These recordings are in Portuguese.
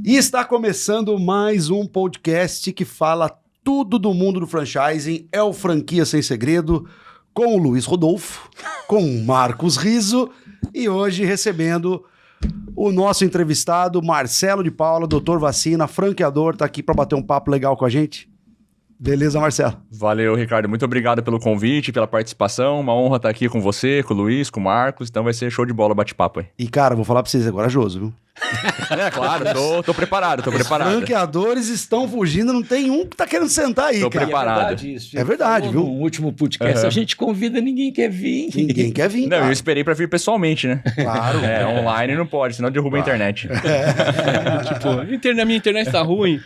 E está começando mais um podcast que fala tudo do mundo do franchising. É o Franquia Sem Segredo, com o Luiz Rodolfo, com o Marcos Riso e hoje recebendo o nosso entrevistado Marcelo de Paula, Dr. Vacina, franqueador, tá aqui para bater um papo legal com a gente. Beleza, Marcelo? Valeu, Ricardo. Muito obrigado pelo convite, pela participação. Uma honra estar aqui com você, com o Luiz, com o Marcos. Então vai ser show de bola o bate-papo aí. E, cara, vou falar pra vocês, é corajoso, viu? É, claro, tô preparado, Os franqueadores estão fugindo, não tem um que tá querendo sentar aí, Tô cara. preparado. É verdade isso. É verdade, viu? No último podcast, a gente convida, ninguém quer vir. Ninguém quer vir, Não, cara. eu esperei pra vir pessoalmente, né? Claro. É, online não pode, senão derruba a internet. A minha internet tá ruim.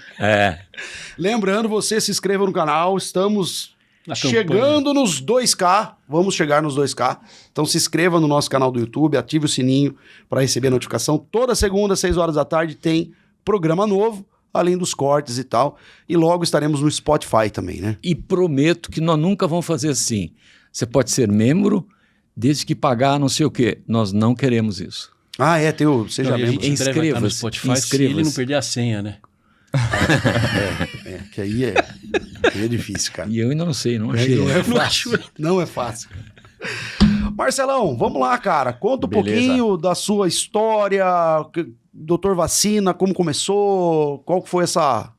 Lembrando, você se inscreva no canal, estamos Na chegando nos 2K, vamos chegar nos 2K, então se inscreva no nosso canal do YouTube, ative o sininho para receber a notificação. Toda segunda, às 6 horas da tarde, tem programa novo, além dos cortes e tal, e logo estaremos no Spotify também, né? E prometo que nós nunca vamos fazer assim. Você pode ser membro, desde que pagar não sei o quê. Nós não queremos isso. Ah, é, tem o Seja Não, e a Membro. gente em breve vai estar no Inscreva-se, Spotify se ele não perder a senha, né? Que aí é difícil, cara. E eu ainda não sei, não achei. Não é fácil. Não é fácil. Marcelão, vamos lá, cara. Conta um Beleza. pouquinho da sua história, Dr. Vacina, como começou, qual que foi essa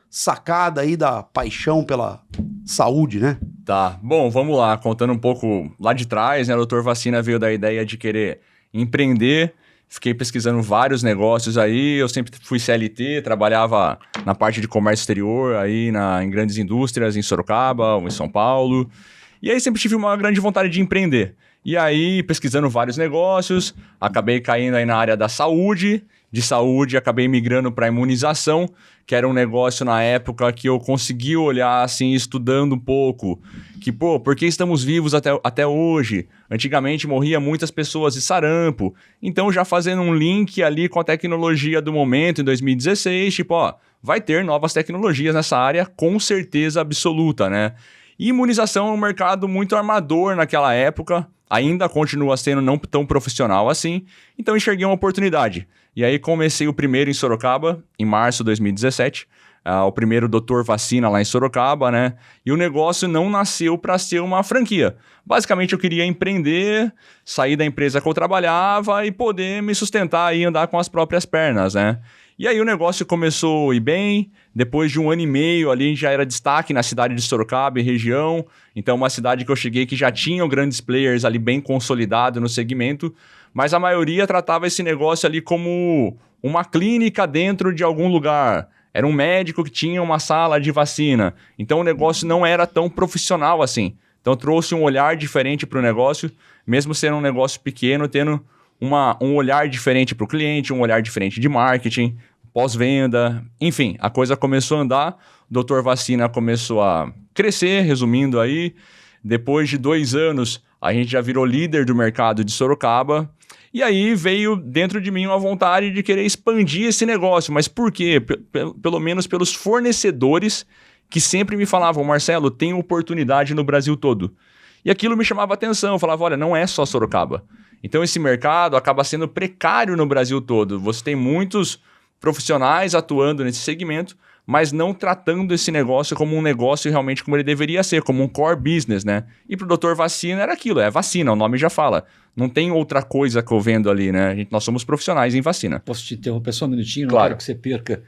sacada aí da paixão pela saúde, né? Tá, bom, vamos lá. Contando um pouco lá de trás, né? O Dr. Vacina veio da ideia de querer empreender. Fiquei pesquisando vários negócios aí, eu sempre fui CLT, trabalhava na parte de comércio exterior, aí em grandes indústrias, em Sorocaba, ou em São Paulo. E aí sempre tive uma grande vontade de empreender. E aí, pesquisando vários negócios, acabei caindo aí na área da saúde. De saúde, acabei migrando para imunização, que era um negócio na época que eu consegui olhar, assim, estudando um pouco. Que, por que estamos vivos até hoje? Antigamente morria muitas pessoas de sarampo. Então, já fazendo um link ali com a tecnologia do momento, em 2016, vai ter novas tecnologias nessa área, com certeza absoluta, né? E imunização é um mercado muito armador naquela época, ainda continua sendo não tão profissional assim, então enxerguei uma oportunidade. E aí comecei o primeiro em Sorocaba, em março de 2017, o primeiro Dr. Vacina lá em Sorocaba, né? E o negócio não nasceu para ser uma franquia. Basicamente eu queria empreender, sair da empresa que eu trabalhava e poder me sustentar e andar com as próprias pernas, né? E aí o negócio começou a ir bem, depois de 1 ano e meio ali já era destaque na cidade de Sorocaba e região, então uma cidade que eu cheguei que já tinham grandes players ali bem consolidados no segmento, mas a maioria tratava esse negócio ali como uma clínica dentro de algum lugar. Era um médico que tinha uma sala de vacina, então o negócio não era tão profissional assim. Então trouxe um olhar diferente para o negócio, mesmo sendo um negócio pequeno, tendo um olhar diferente para o cliente, um olhar diferente de marketing, pós-venda, enfim, a coisa começou a andar, o Dr. Vacina começou a crescer, resumindo aí, depois de 2 anos a gente já virou líder do mercado de Sorocaba, e aí veio dentro de mim uma vontade de querer expandir esse negócio, mas por quê? Pelo menos pelos fornecedores que sempre me falavam, Marcelo, tem oportunidade no Brasil todo. E aquilo me chamava atenção, eu falava, olha, não é só Sorocaba. Então esse mercado acaba sendo precário no Brasil todo. Você tem muitos profissionais atuando nesse segmento, mas não tratando esse negócio como um negócio realmente como ele deveria ser, como um core business, né? E pro Dr. Vacina era aquilo, é vacina, o nome já fala. Não tem outra coisa que eu vendo ali, né? Nós somos profissionais em vacina. Posso te interromper só um minutinho? Claro. Não quero que você perca.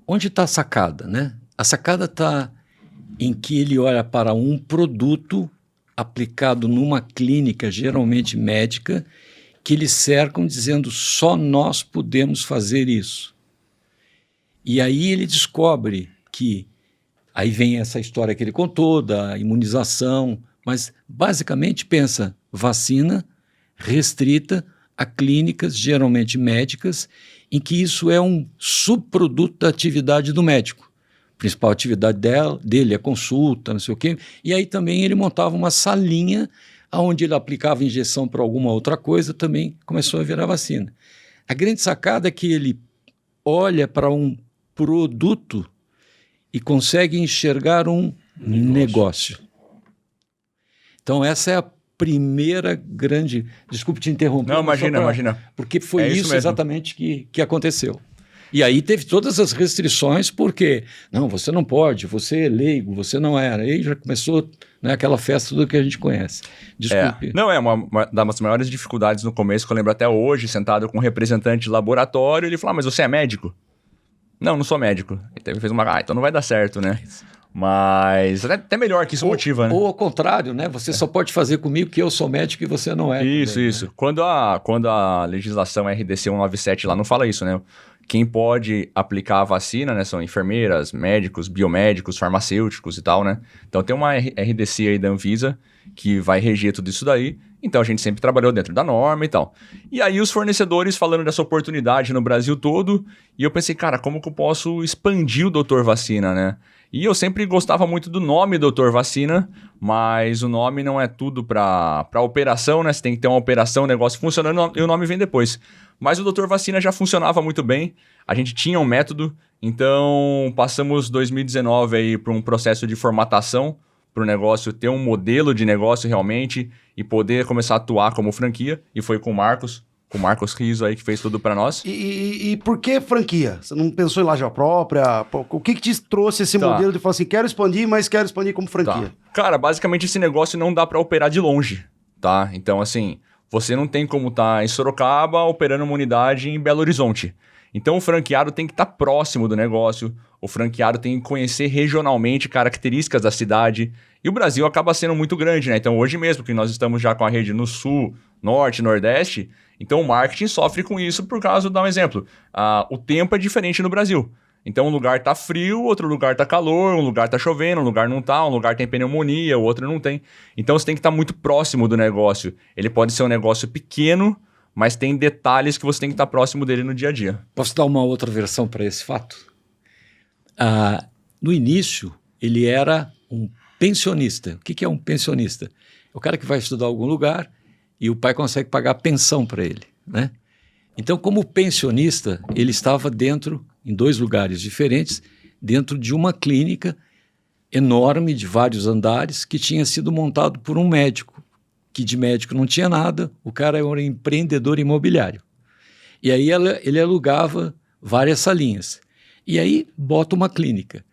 Onde está a sacada, né? A sacada está em que ele olha para um produto aplicado numa clínica, geralmente médica, que eles cercam dizendo só nós podemos fazer isso. E aí ele descobre que, aí vem essa história que ele contou da imunização, mas basicamente pensa vacina restrita a clínicas, geralmente médicas, em que isso é um subproduto da atividade do médico. A principal atividade dele é consulta, não sei o quê. E aí também ele montava uma salinha onde ele aplicava injeção para alguma outra coisa, também começou a virar vacina. A grande sacada é que ele olha para um produto e consegue enxergar um negócio. Então essa é a primeira grande... Desculpe te interromper. Não, imagina. Porque foi É isso isso mesmo. exatamente que aconteceu. E aí teve todas as restrições, porque, não, você não pode, você é leigo, você não era. Aí já começou, né, aquela festa do que a gente conhece. Desculpe. Não, é uma das maiores dificuldades no começo, que eu lembro até hoje, sentado com um representante de laboratório, ele falou, mas você é médico? Não sou médico. Ele fez então não vai dar certo, né? Mas até melhor que isso motiva, né? Ou ao contrário, né? Você só pode fazer comigo que eu sou médico e você não é. Isso, também, isso. Né? Quando a legislação RDC 197 lá não fala isso, né? Quem pode aplicar a vacina, né? São enfermeiras, médicos, biomédicos, farmacêuticos e tal, né? Então tem uma RDC aí da Anvisa que vai reger tudo isso daí. Então a gente sempre trabalhou dentro da norma e tal. E aí os fornecedores falando dessa oportunidade no Brasil todo, e eu pensei, cara, como que eu posso expandir o Dr. Vacina, né? E eu sempre gostava muito do nome Dr. Vacina, mas o nome não é tudo para operação, né? Você tem que ter uma operação, um negócio funcionando e o nome vem depois. Mas o Dr. Vacina já funcionava muito bem, a gente tinha um método, então passamos 2019 aí por um processo de formatação para o negócio ter um modelo de negócio realmente e poder começar a atuar como franquia, e foi com o Marcos Riso aí que fez tudo para nós. E por que franquia? Você não pensou em loja própria? O que te trouxe esse modelo de falar assim, quero expandir, mas quero expandir como franquia? Cara, basicamente esse negócio não dá para operar de longe, tá? Então assim, você não tem como estar em Sorocaba operando uma unidade em Belo Horizonte. Então o franqueado tem que estar próximo do negócio, o franqueado tem que conhecer regionalmente características da cidade, e o Brasil acaba sendo muito grande, né? Então hoje mesmo que nós estamos já com a rede no Sul, Norte, Nordeste, então o marketing sofre com isso por causa, vou dar um exemplo, o tempo é diferente no Brasil. Então um lugar tá frio, outro lugar tá calor, um lugar tá chovendo, um lugar não tá, um lugar tem pneumonia, o outro não tem. Então você tem que estar muito próximo do negócio. Ele pode ser um negócio pequeno, mas tem detalhes que você tem que estar próximo dele no dia a dia. Posso dar uma outra versão para esse fato? No início, ele era um pensionista. O que é um pensionista? É o cara que vai estudar em algum lugar e o pai consegue pagar pensão para ele, né? Então, como pensionista, ele estava dentro, em 2 lugares diferentes, dentro de uma clínica enorme, de vários andares, que tinha sido montado por um médico, que de médico não tinha nada, o cara era um empreendedor imobiliário. E aí ele alugava várias salinhas. E aí bota uma clínica.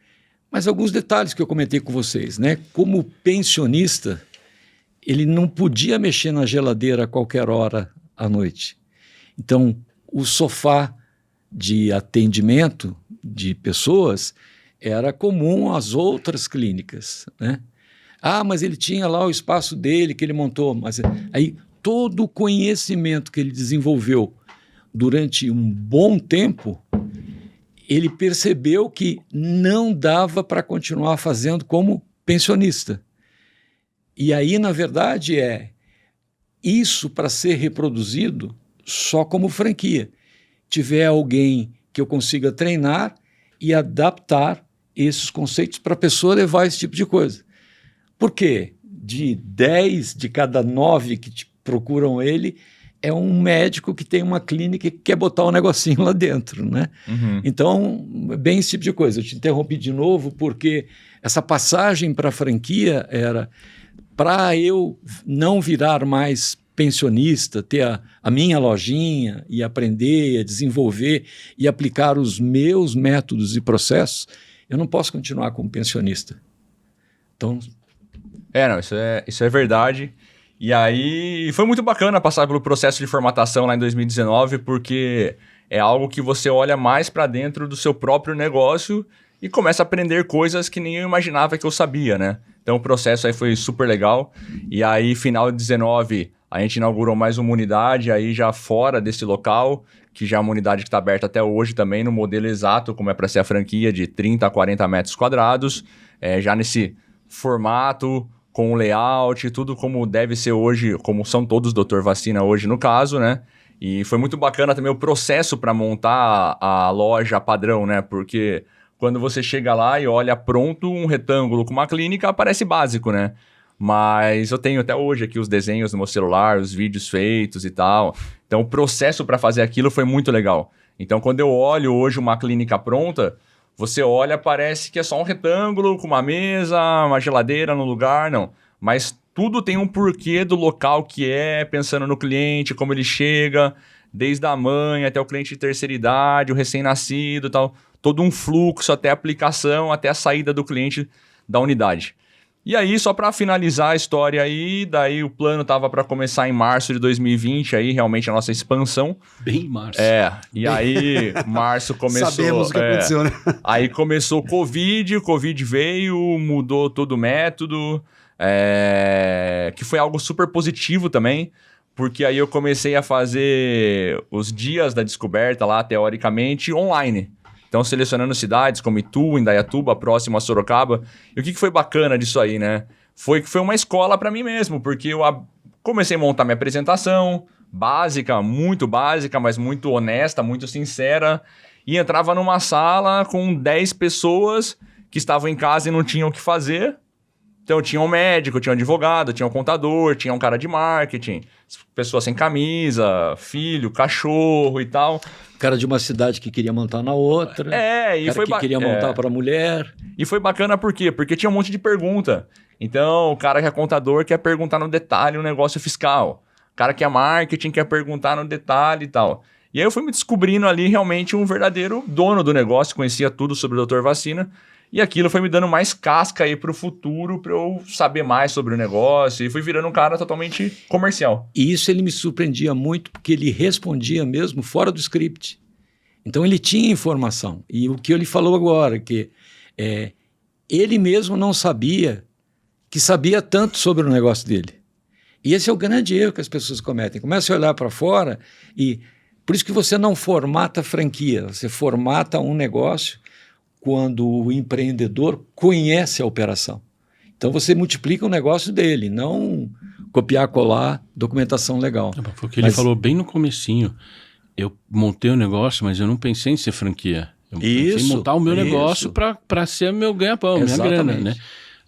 Mas alguns detalhes que eu comentei com vocês, né? Como pensionista, ele não podia mexer na geladeira a qualquer hora à noite. Então, o sofá de atendimento de pessoas era comum às outras clínicas, né? Mas ele tinha lá o espaço dele que ele montou. Mas aí todo o conhecimento que ele desenvolveu durante um bom tempo, ele percebeu que não dava para continuar fazendo como pensionista. E aí, na verdade, isso para ser reproduzido só como franquia. Tiver alguém que eu consiga treinar e adaptar esses conceitos para a pessoa levar esse tipo de coisa. Por quê? De 10 de cada 9 que procuram ele, é um médico que tem uma clínica e quer botar um negocinho lá dentro, né? Uhum. Então, bem esse tipo de coisa. Eu te interrompi de novo porque essa passagem para a franquia era para eu não virar mais pensionista, ter a minha lojinha e aprender a desenvolver e aplicar os meus métodos e processos, eu não posso continuar como pensionista. Então... Isso é verdade. E aí foi muito bacana passar pelo processo de formatação lá em 2019, porque é algo que você olha mais para dentro do seu próprio negócio e começa a aprender coisas que nem eu imaginava que eu sabia, né? Então o processo aí foi super legal. E aí, final de 19, a gente inaugurou mais uma unidade aí já fora desse local, que já é uma unidade que está aberta até hoje também, no modelo exato, como é para ser a franquia, de 30 a 40 metros quadrados, já nesse formato, com o layout, tudo como deve ser hoje, como são todos Dr. Vacina hoje no caso, né? E foi muito bacana também o processo para montar a loja padrão, né? Porque quando você chega lá e olha pronto um retângulo com uma clínica, parece básico, né? Mas eu tenho até hoje aqui os desenhos no meu celular, os vídeos feitos e tal. Então o processo para fazer aquilo foi muito legal. Então quando eu olho hoje uma clínica pronta, você olha, parece que é só um retângulo com uma mesa, uma geladeira no lugar, não. Mas tudo tem um porquê do local que é, pensando no cliente, como ele chega. desde a mãe até o cliente de terceira idade, o recém-nascido e tal, todo um fluxo até a aplicação, até a saída do cliente da unidade. E aí, só para finalizar a história aí, daí o plano estava para começar em março de 2020, aí realmente a nossa expansão. Bem em março. E aí março começou... Sabemos o que aconteceu, né? Aí começou o Covid veio, mudou todo o método, que foi algo super positivo também, porque aí eu comecei a fazer os dias da descoberta lá, teoricamente, online. Então, selecionando cidades como Itu, Indaiatuba, próximo a Sorocaba. E o que foi bacana disso aí, né? Foi que foi uma escola para mim mesmo, porque eu comecei a montar minha apresentação, básica, mas muito honesta, muito sincera, e entrava numa sala com 10 pessoas que estavam em casa e não tinham o que fazer. Então, tinha um médico, tinha um advogado, tinha um contador, tinha um cara de marketing, pessoa sem camisa, filho, cachorro e tal. Cara de uma cidade que queria montar na outra. E cara foi que queria montar para a mulher. E foi bacana por quê? Porque tinha um monte de pergunta. Então, o cara que é contador quer perguntar no detalhe o negócio fiscal. O cara que é marketing quer perguntar no detalhe e tal. E aí eu fui me descobrindo ali realmente um verdadeiro dono do negócio, conhecia tudo sobre o Dr. Vacina. E aquilo foi me dando mais casca aí pro futuro, para eu saber mais sobre o negócio. E fui virando um cara totalmente comercial. E isso ele me surpreendia muito, porque ele respondia mesmo fora do script. Então ele tinha informação. E o que ele falou agora, que ele mesmo não sabia que sabia tanto sobre o negócio dele. E esse é o grande erro que as pessoas cometem. Começa a olhar para fora e... Por isso que você não formata franquia, você formata um negócio quando o empreendedor conhece a operação. Então você multiplica o negócio dele, não copiar, colar, documentação legal. Foi o que ele falou bem no comecinho. Eu montei o negócio, mas eu não pensei em ser franquia. Eu pensei em montar o meu negócio para ser meu ganha-pão, minha grana, né?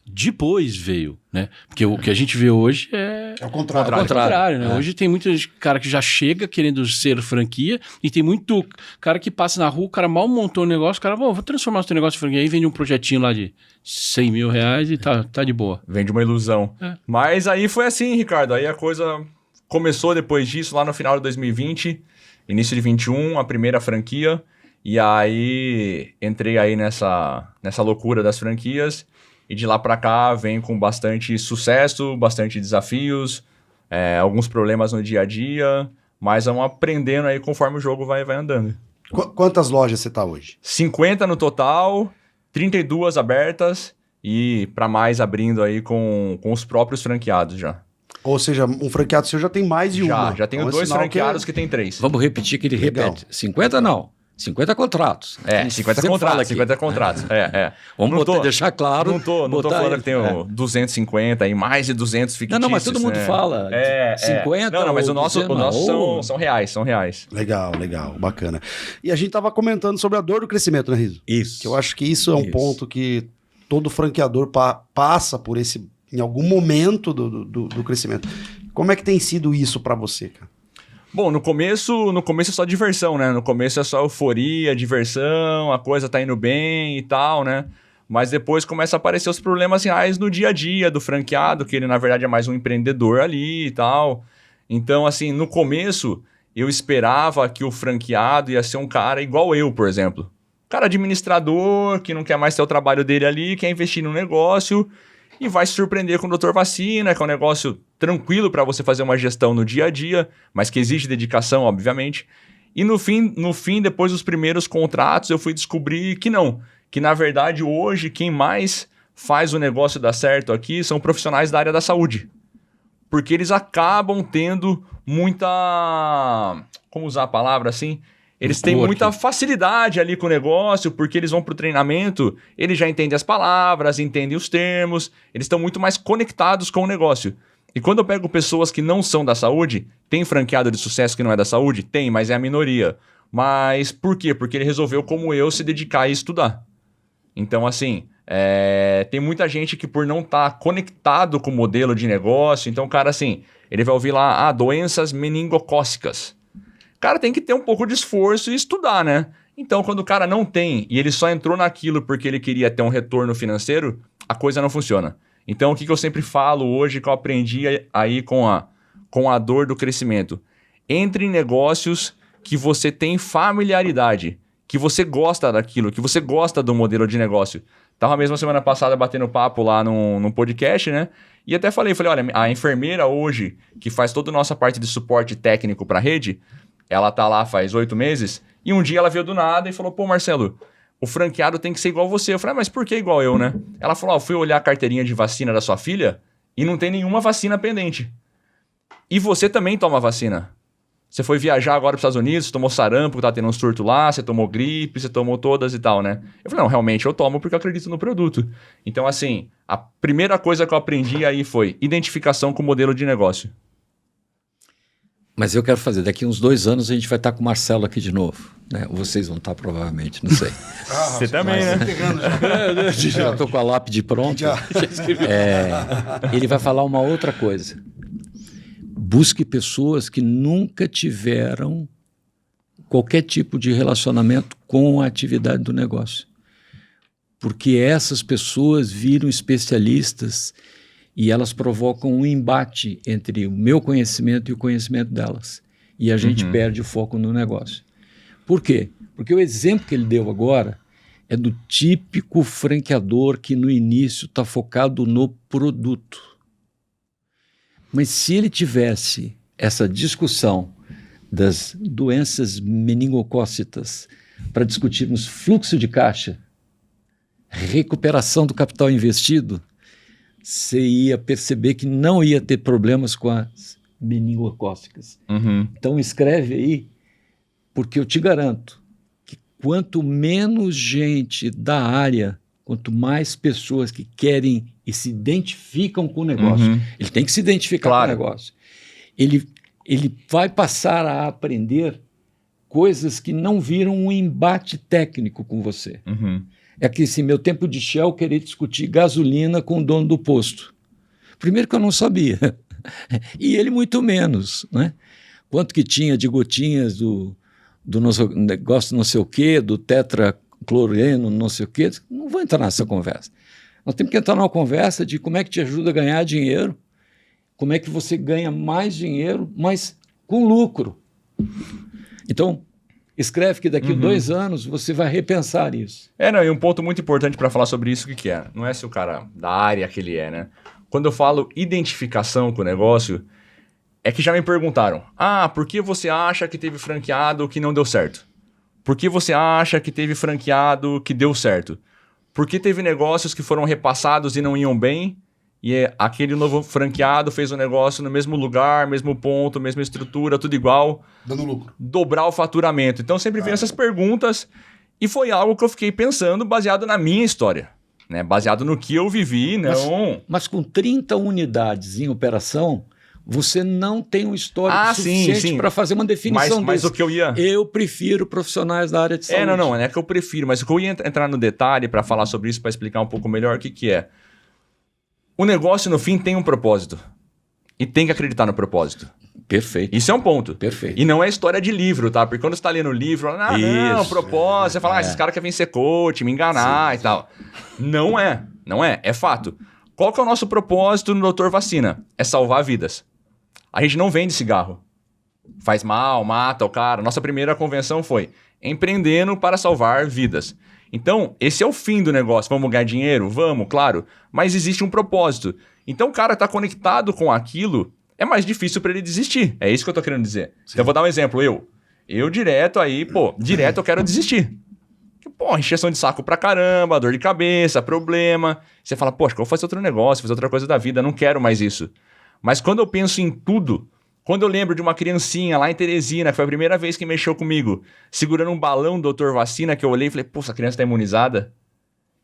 Depois veio, né? Porque o que a gente vê hoje é o contrário. É o contrário, né? Hoje tem muito cara que já chega querendo ser franquia e tem muito cara que passa na rua, o cara mal montou o negócio, o cara, vou transformar o seu negócio em franquia. Aí vende um projetinho lá de 100 mil reais e tá de boa. Vende uma ilusão. Mas aí foi assim, Ricardo. Aí a coisa começou depois disso, lá no final de 2020, início de 21, a primeira franquia. E aí entrei aí nessa loucura das franquias. E de lá para cá vem com bastante sucesso, bastante desafios, alguns problemas no dia a dia, mas vamos aprendendo aí conforme o jogo vai andando. Quantas lojas você está hoje? 50 no total, 32 abertas e para mais abrindo aí com os próprios franqueados já. Ou seja, um franqueado seu já tem mais de uma. Já tenho 2 franqueados que tem 3. Vamos repetir que ele repete. 50 não. 50 contratos. 50 contratos, 50 contratos. Vamos deixar claro. Não tô falando que tenho 250 e mais de 200 fictícios. Não, mas todo mundo fala. 50 Não, mas o nosso são reais. Legal, bacana. E a gente tava comentando sobre a dor do crescimento, né, Riso? Isso. Que eu acho que isso é um ponto que todo franqueador passa por esse, em algum momento do crescimento. Como é que tem sido isso para você, cara? Bom, no começo é só diversão, né? No começo é só euforia, diversão, a coisa tá indo bem e tal, né? Mas depois começa a aparecer os problemas reais no dia a dia do franqueado, que ele na verdade é mais um empreendedor ali e tal. Então, assim, no começo eu esperava que o franqueado ia ser um cara igual eu, por exemplo. Cara administrador, que não quer mais ter o trabalho dele ali, quer investir no negócio e vai se surpreender com o Dr. Vacina, que é um negócio tranquilo para você fazer uma gestão no dia a dia, mas que exige dedicação, obviamente. E no fim, depois dos primeiros contratos, eu fui descobrir que não. Que, na verdade, hoje, quem mais faz o negócio dar certo aqui são profissionais da área da saúde. Porque eles acabam tendo muita... Como usar a palavra assim? Eles têm muita facilidade ali com o negócio, porque eles vão para o treinamento, eles já entendem as palavras, entendem os termos, eles estão muito mais conectados com o negócio. E quando eu pego pessoas que não são da saúde, tem franqueado de sucesso que não é da saúde? Tem, mas é a minoria. Mas por quê? Porque ele resolveu, como eu, se dedicar e estudar. Então, assim, tem muita gente que por não estar conectado com o modelo de negócio, então o cara, assim, ele vai ouvir lá, doenças meningocócicas. O cara tem que ter um pouco de esforço e estudar, né? Então, quando o cara não tem e ele só entrou naquilo porque ele queria ter um retorno financeiro, a coisa não funciona. Então, o que eu sempre falo hoje, que eu aprendi aí com a dor do crescimento? entre em negócios que você tem familiaridade, que você gosta daquilo, que você gosta do modelo de negócio. Tava mesmo semana passada batendo papo lá num podcast, né? E até falei, olha, a enfermeira hoje, que faz toda a nossa parte de suporte técnico para a rede, ela tá lá faz 8 meses, e um dia ela veio do nada e falou, pô, Marcelo, o franqueado tem que ser igual você. Eu falei, mas por que igual eu, né? Ela falou, eu fui olhar a carteirinha de vacina da sua filha e não tem nenhuma vacina pendente. E você também toma vacina. Você foi viajar agora para os Estados Unidos, você tomou sarampo, tá tendo um surto lá, você tomou gripe, você tomou todas e tal, né? Eu falei, não, realmente eu tomo porque eu acredito no produto. Então, assim, a primeira coisa que eu aprendi aí foi identificação com o modelo de negócio. Mas eu quero fazer, daqui uns 2 anos a gente vai estar com o Marcelo aqui de novo. Né? Vocês vão estar provavelmente, não sei. Você também, né? Já estou com a lápide pronta. Ele vai falar uma outra coisa. Busque pessoas que nunca tiveram qualquer tipo de relacionamento com a atividade do negócio. Porque essas pessoas viram especialistas e elas provocam um embate entre o meu conhecimento e o conhecimento delas. E a gente perde o foco no negócio. Por quê? Porque o exemplo que ele deu agora é do típico franqueador que no início está focado no produto. Mas se ele tivesse essa discussão das doenças meningocócitas para discutirmos fluxo de caixa, recuperação do capital investido, você ia perceber que não ia ter problemas com as meningocócicas. Então escreve aí, porque eu te garanto que quanto menos gente da área, quanto mais pessoas que querem e se identificam com o negócio, ele tem que se identificar com o negócio, ele vai passar a aprender coisas que não viram um embate técnico com você. É que assim, meu tempo de Shell querer discutir gasolina com o dono do posto. Primeiro que eu não sabia, e ele muito menos, né? Quanto que tinha de gotinhas do nosso negócio não sei o quê, do tetracloreno não sei o quê, não vou entrar nessa conversa. Nós temos que entrar numa conversa de como é que te ajuda a ganhar dinheiro, como é que você ganha mais dinheiro, mas com lucro. Então, escreve que daqui a 2 anos você vai repensar isso. E um ponto muito importante para falar sobre isso, o que é? Não é se o cara da área que ele é, né? Quando eu falo identificação com o negócio, é que já me perguntaram, por que você acha que teve franqueado que não deu certo? Por que você acha que teve franqueado que deu certo? Por que teve negócios que foram repassados e não iam bem, e aquele novo franqueado fez o negócio no mesmo lugar, mesmo ponto, mesma estrutura, tudo igual. Dando lucro. Dobrar o faturamento. Então sempre vem essas perguntas e foi algo que eu fiquei pensando baseado na minha história, né? Baseado no que eu vivi, não... Mas com 30 unidades em operação, você não tem um histórico suficiente para fazer uma definição mas o que eu prefiro profissionais da área de saúde. Não é que eu prefiro, mas o que eu ia entrar no detalhe para falar sobre isso, para explicar um pouco melhor o que é. O negócio, no fim, tem um propósito. E tem que acreditar no propósito. Perfeito. Isso é um ponto. Perfeito. E não é história de livro, tá? Porque quando você está lendo o livro, não, propósito, você fala, esses caras querem ser coach, me enganar e tal. Não é. É fato. Qual que é o nosso propósito no Doutor Vacina? É salvar vidas. A gente não vende cigarro. Faz mal, mata o cara. Nossa primeira convenção foi empreendendo para salvar vidas. Então, esse é o fim do negócio. Vamos ganhar dinheiro? Vamos, claro. Mas existe um propósito. Então, o cara está conectado com aquilo, é mais difícil para ele desistir. É isso que eu estou querendo dizer. Sim. Então, eu vou dar um exemplo. Eu direto eu quero desistir. Encheção de saco pra caramba, dor de cabeça, problema. Você fala, acho que eu vou fazer outro negócio, fazer outra coisa da vida, não quero mais isso. Mas quando eu penso em tudo, quando eu lembro de uma criancinha lá em Teresina, que foi a primeira vez que mexeu comigo, segurando um balão do Doutor Vacina, que eu olhei e falei, essa criança tá imunizada?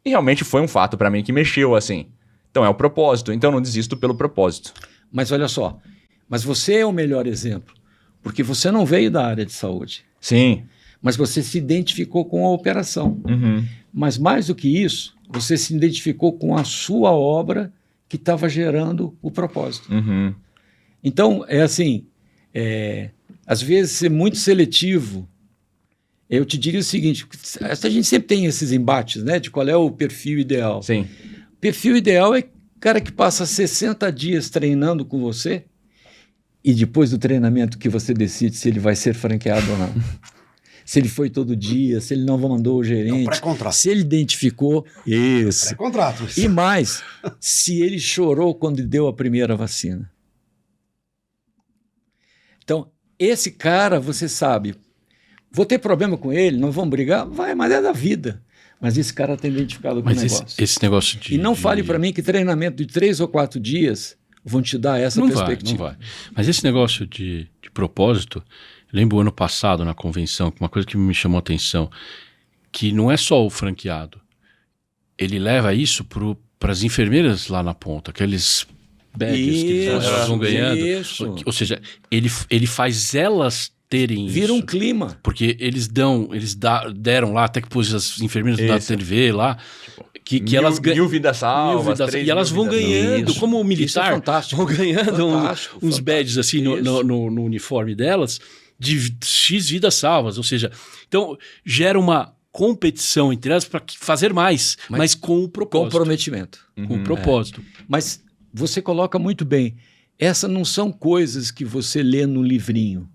E realmente foi um fato pra mim que mexeu assim. Então é o propósito, então eu não desisto pelo propósito. Mas olha só, mas você é o melhor exemplo, porque você não veio da área de saúde. Sim. Mas você se identificou com a operação. Mas mais do que isso, você se identificou com a sua obra que estava gerando o propósito. Então, é assim, às vezes ser muito seletivo, eu te diria o seguinte, a gente sempre tem esses embates, né, de qual é o perfil ideal. Sim. O perfil ideal é o cara que passa 60 dias treinando com você e depois do treinamento que você decide se ele vai ser franqueado ou não. Se ele foi todo dia, se ele não mandou o gerente, pré-contrato. se ele identificou isso. Pré-contrato. E mais, se ele chorou quando deu a primeira vacina. Então, esse cara, você sabe, vou ter problema com ele, não vamos brigar? Vai, mas é da vida. Mas esse cara está identificado com o negócio. Esse negócio de... E não fale para mim que treinamento de 3 ou 4 dias vão te dar essa perspectiva. Não vai. Mas esse negócio de propósito, lembro ano passado na convenção, uma coisa que me chamou a atenção, que não é só o franqueado. Ele leva isso para as enfermeiras lá na ponta, aqueles badges que elas vão ganhando. Isso. Ou seja, ele faz elas terem Vira isso. um clima. Porque eles deram lá, até que pôs as enfermeiras da TV lá, que elas ganham. 1000 vidas salvas. E elas vão ganhando, Isso. como o militar, Isso é fantástico. vão ganhando Fantástico, uns badges assim no uniforme delas, de X vidas salvas. Ou seja, então gera uma competição entre elas para fazer mais, mas com o propósito. Comprometimento. Com o propósito. Mas você coloca muito bem. Essas não são coisas que você lê no livrinho,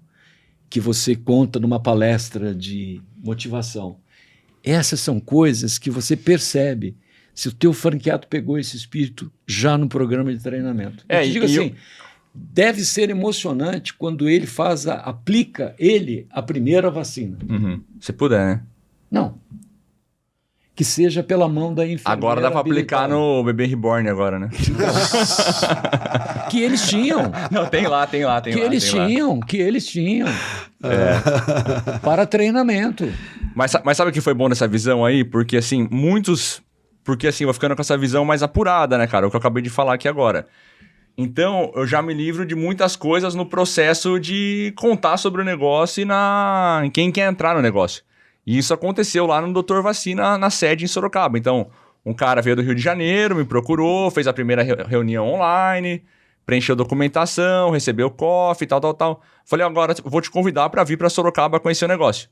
que você conta numa palestra de motivação. Essas são coisas que você percebe se o teu franqueado pegou esse espírito já no programa de treinamento. Eu te digo assim, deve ser emocionante quando ele aplica a primeira vacina. Se puder, né? Não. Que seja pela mão da enfermeira. Agora dá pra aplicar no bebê reborn agora, né? Que eles tinham. Não, tem lá. Que eles tinham. Para treinamento. Mas sabe o que foi bom nessa visão aí? Porque assim, vai ficando com essa visão mais apurada, né, cara? O que eu acabei de falar aqui agora. Então, eu já me livro de muitas coisas no processo de contar sobre o negócio e em quem quer entrar no negócio. E isso aconteceu lá no Dr. Vacina, na sede em Sorocaba. Então, um cara veio do Rio de Janeiro, me procurou, fez a primeira reunião online, preencheu documentação, recebeu coffee, tal. Falei, agora vou te convidar para vir para Sorocaba conhecer o negócio.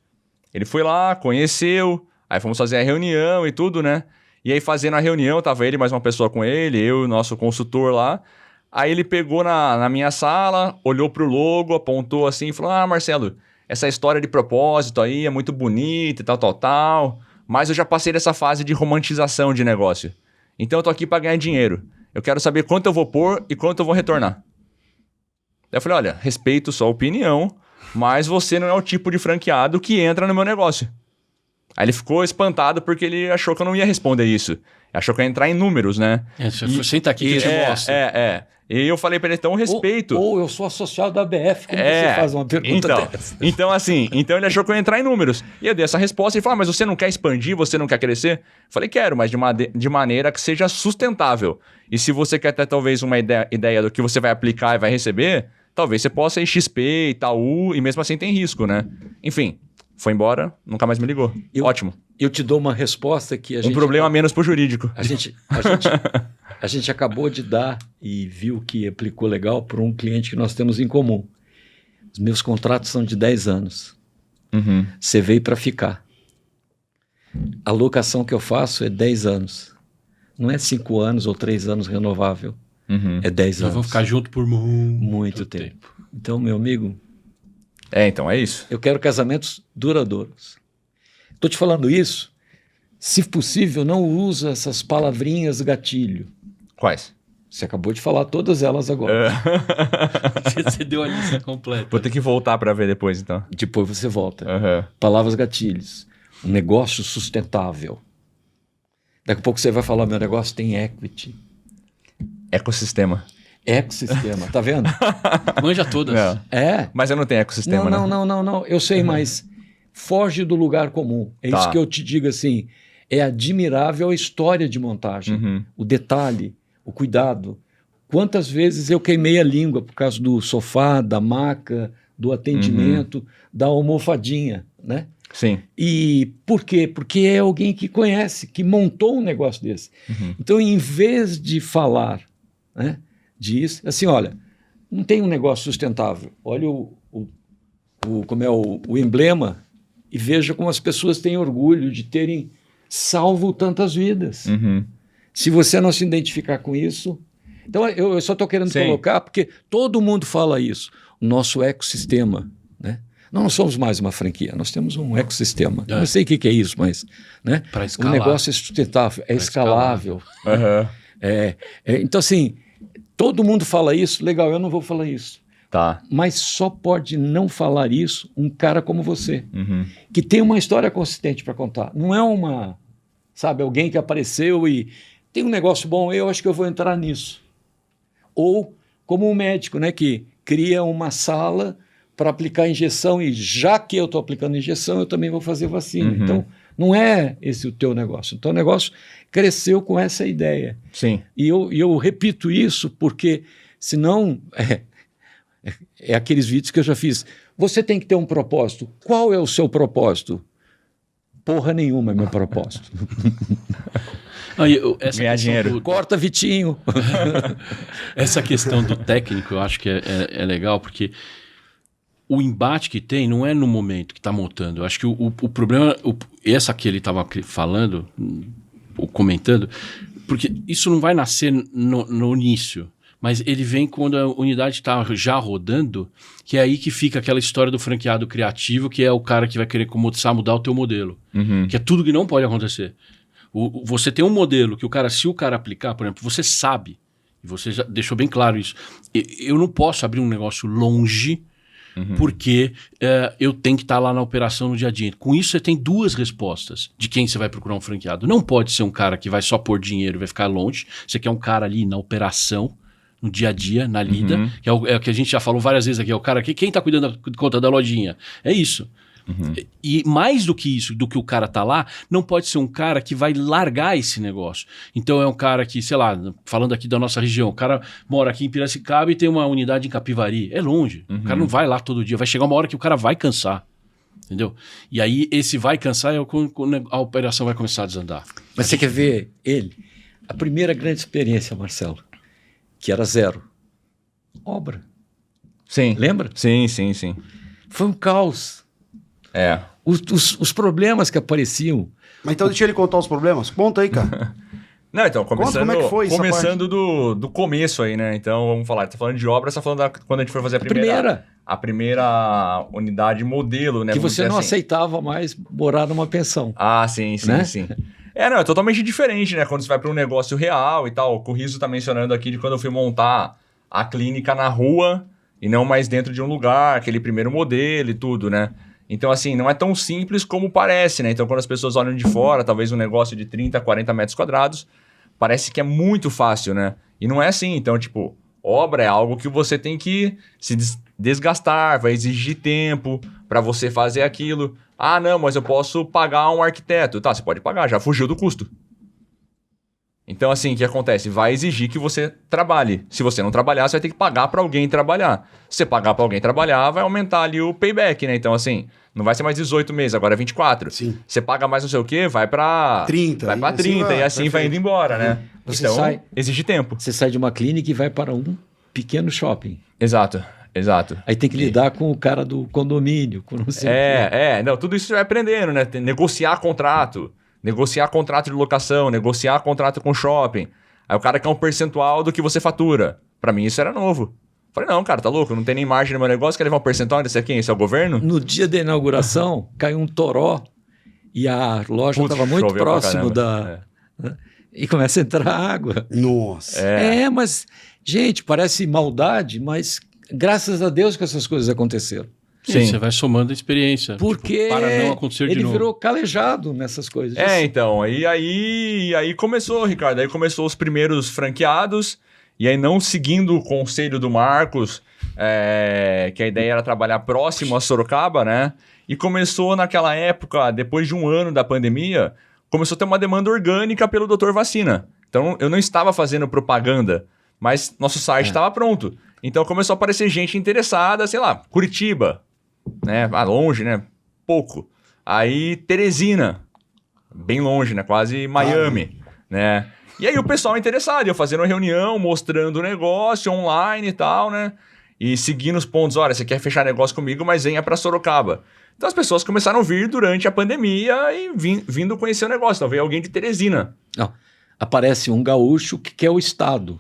Ele foi lá, conheceu, aí fomos fazer a reunião e tudo, né? E aí, fazendo a reunião, tava ele mais uma pessoa com ele, eu e o nosso consultor lá. Aí ele pegou na minha sala, olhou pro logo, apontou assim e falou, Marcelo, essa história de propósito aí é muito bonita e tal, mas eu já passei dessa fase de romantização de negócio. Então eu tô aqui para ganhar dinheiro. Eu quero saber quanto eu vou pôr e quanto eu vou retornar. Daí eu falei, olha, respeito sua opinião, mas você não é o tipo de franqueado que entra no meu negócio. Aí ele ficou espantado porque ele achou que eu não ia responder isso. Achou que eu ia entrar em números, né? Senta aqui que eu te mostro. E eu falei pra ele, então, respeito. Ou eu sou associado da ABF, como você faz uma pergunta dessa? Então ele achou que eu ia entrar em números. E eu dei essa resposta e ele falou, mas você não quer expandir, você não quer crescer? Eu falei, quero, mas de maneira que seja sustentável. E se você quer ter talvez uma ideia do que você vai aplicar e vai receber, talvez você possa ir XP, Itaú, e mesmo assim tem risco, né? Enfim, foi embora, nunca mais me ligou. Ótimo. Eu te dou uma resposta que a gente... Um problema menos pro jurídico. A gente acabou de dar e viu que aplicou legal para um cliente que nós temos em comum. Os meus contratos são de 10 anos. Você veio para ficar. A locação que eu faço é 10 anos. Não é 5 anos ou 3 anos renovável. É 10 anos. Nós vamos ficar junto por muito tempo. Então, meu amigo... Então é isso. Eu quero casamentos duradouros. Estou te falando isso. Se possível, não usa essas palavrinhas gatilho. Quais? Você acabou de falar todas elas agora. Você deu a lista completa. Vou ter que voltar para ver depois, então. Depois você volta. Palavras gatilhos. Um negócio sustentável. Daqui a pouco você vai falar, meu negócio tem equity. Ecossistema. Ecossistema, tá vendo? Manja todas. Mas eu não tenho ecossistema, né? Não. Eu sei, mas foge do lugar comum. É isso que eu te digo assim. É admirável a história de montagem. O detalhe, o cuidado. Quantas vezes eu queimei a língua por causa do sofá, da maca, do atendimento, da almofadinha, né? Sim. E por quê? Porque é alguém que conhece, que montou um negócio desse. Então, em vez de falar, né, disso, assim, olha, não tem um negócio sustentável. Olha como é o emblema e veja como as pessoas têm orgulho de terem salvo tantas vidas. Se você não se identificar com isso... Então, eu só estou querendo colocar, porque todo mundo fala isso. nosso ecossistema, né? Nós não somos mais uma franquia, nós temos um ecossistema. Não sei o que é isso, mas, né? O negócio é sustentável, é escalável. Então, assim, todo mundo fala isso, legal, eu não vou falar isso. Tá. Mas só pode não falar isso um cara como você, que tem uma história consistente para contar. Não é alguém que apareceu e tem um negócio bom, eu acho que eu vou entrar nisso. Ou como um médico, né, que cria uma sala para aplicar injeção e já que eu estou aplicando injeção, eu também vou fazer vacina. Então, não é esse o teu negócio. O teu negócio cresceu com essa ideia. Sim. E eu repito isso porque, senão... É aqueles vídeos que eu já fiz. Você tem que ter um propósito. Qual é o seu propósito? Porra nenhuma é meu propósito. Ganhar dinheiro. Corta, Vitinho. Essa questão do técnico eu acho que é legal, porque o embate que tem não é no momento que está montando. Eu acho que o problema, essa que ele estava falando, ou comentando, porque isso não vai nascer no início. Mas ele vem quando a unidade está já rodando, que é aí que fica aquela história do franqueado criativo, que é o cara que vai querer começar a mudar o teu modelo. Que é tudo que não pode acontecer. Você tem um modelo que se o cara aplicar, por exemplo, você sabe, e você já deixou bem claro isso, eu não posso abrir um negócio longe, porque eu tenho que estar lá na operação no dia a dia. Com isso, você tem duas respostas de quem você vai procurar um franqueado. Não pode ser um cara que vai só pôr dinheiro e vai ficar longe. Você quer um cara ali na operação, no dia a dia, na lida, que é o que a gente já falou várias vezes aqui, é o cara que quem está cuidando da conta da lojinha. É isso. E mais do que isso, do que o cara tá lá, não pode ser um cara que vai largar esse negócio. Então é um cara que, sei lá, falando aqui da nossa região, o cara mora aqui em Piracicaba e tem uma unidade em Capivari. É longe. O cara não vai lá todo dia. Vai chegar uma hora que o cara vai cansar. Entendeu? E aí esse vai cansar é quando a operação vai começar a desandar. Mas você quer ver ele? A primeira grande experiência, Marcelo, que era 0. Obra. Sim. Lembra? Sim. Foi um caos. Os problemas que apareciam. Mas então deixa ele contar os problemas. Conta aí, cara. Não, então, começando, como é que foi começando do começo aí, né? Então, vamos falar. Tá falando de obra, você tá falando quando a gente foi fazer a primeira unidade modelo, né? Que você não assim. aceitava mais morar numa pensão. Ah, sim. É totalmente diferente, né? Quando você vai para um negócio real e tal. O Riso tá mencionando aqui de quando eu fui montar a clínica na rua e não mais dentro de um lugar, aquele primeiro modelo e tudo, né? Então, assim, não é tão simples como parece, né? Então, quando as pessoas olham de fora, talvez um negócio de 30, 40 metros quadrados, parece que é muito fácil, né? E não é assim. Então, tipo, obra é algo que você tem que se desgastar, vai exigir tempo para você fazer aquilo. Ah, não, mas eu posso pagar um arquiteto. Tá, você pode pagar, já fugiu do custo. Então, assim, o que acontece? Vai exigir que você trabalhe. Se você não trabalhar, você vai ter que pagar para alguém trabalhar. Se você pagar para alguém trabalhar, vai aumentar ali o payback, né? Então, assim, não vai ser mais 18 meses, agora é 24. Sim. Você paga mais não sei o quê, vai para 30. Vai para 30 e assim vai indo embora, né? Você então, exige tempo. Você sai de uma clínica e vai para um pequeno shopping. Exato. Aí tem que lidar com o cara do condomínio, com não sei o quê. Não, tudo isso você vai aprendendo, né? Negociar contrato de locação, negociar contrato com shopping. Aí o cara quer um percentual do que você fatura. Pra mim isso era novo. Falei, não, cara, tá louco, não tem nem margem no meu negócio, quer levar um percentual desse aqui? Esse é o governo? No dia da inauguração, caiu um toró e a loja estava muito próximo né? E começa a entrar água. Nossa. Mas, gente, parece maldade, mas graças a Deus que essas coisas aconteceram. Sim, você vai somando a experiência. Porque para não acontecer de novo. Ele virou calejado nessas coisas. Então, aí começou, Ricardo, aí começou os primeiros franqueados, e aí não seguindo o conselho do Marcos, que a ideia era trabalhar próximo a Sorocaba, né? E começou naquela época, depois de um ano da pandemia, começou a ter uma demanda orgânica pelo Dr. Vacina. Então, eu não estava fazendo propaganda, mas nosso site estava pronto. Então, começou a aparecer gente interessada, sei lá, Curitiba, né? Longe, né? Pouco. Aí, Teresina, bem longe, né? Quase Miami, né? E aí, o pessoal interessado, eu fazendo reunião, mostrando o negócio online e tal, né? E seguindo os pontos, olha, você quer fechar negócio comigo, mas venha para Sorocaba. Então, as pessoas começaram a vir durante a pandemia e vindo conhecer o negócio. Então, veio alguém de Teresina. Não. aparece um gaúcho que quer o Estado.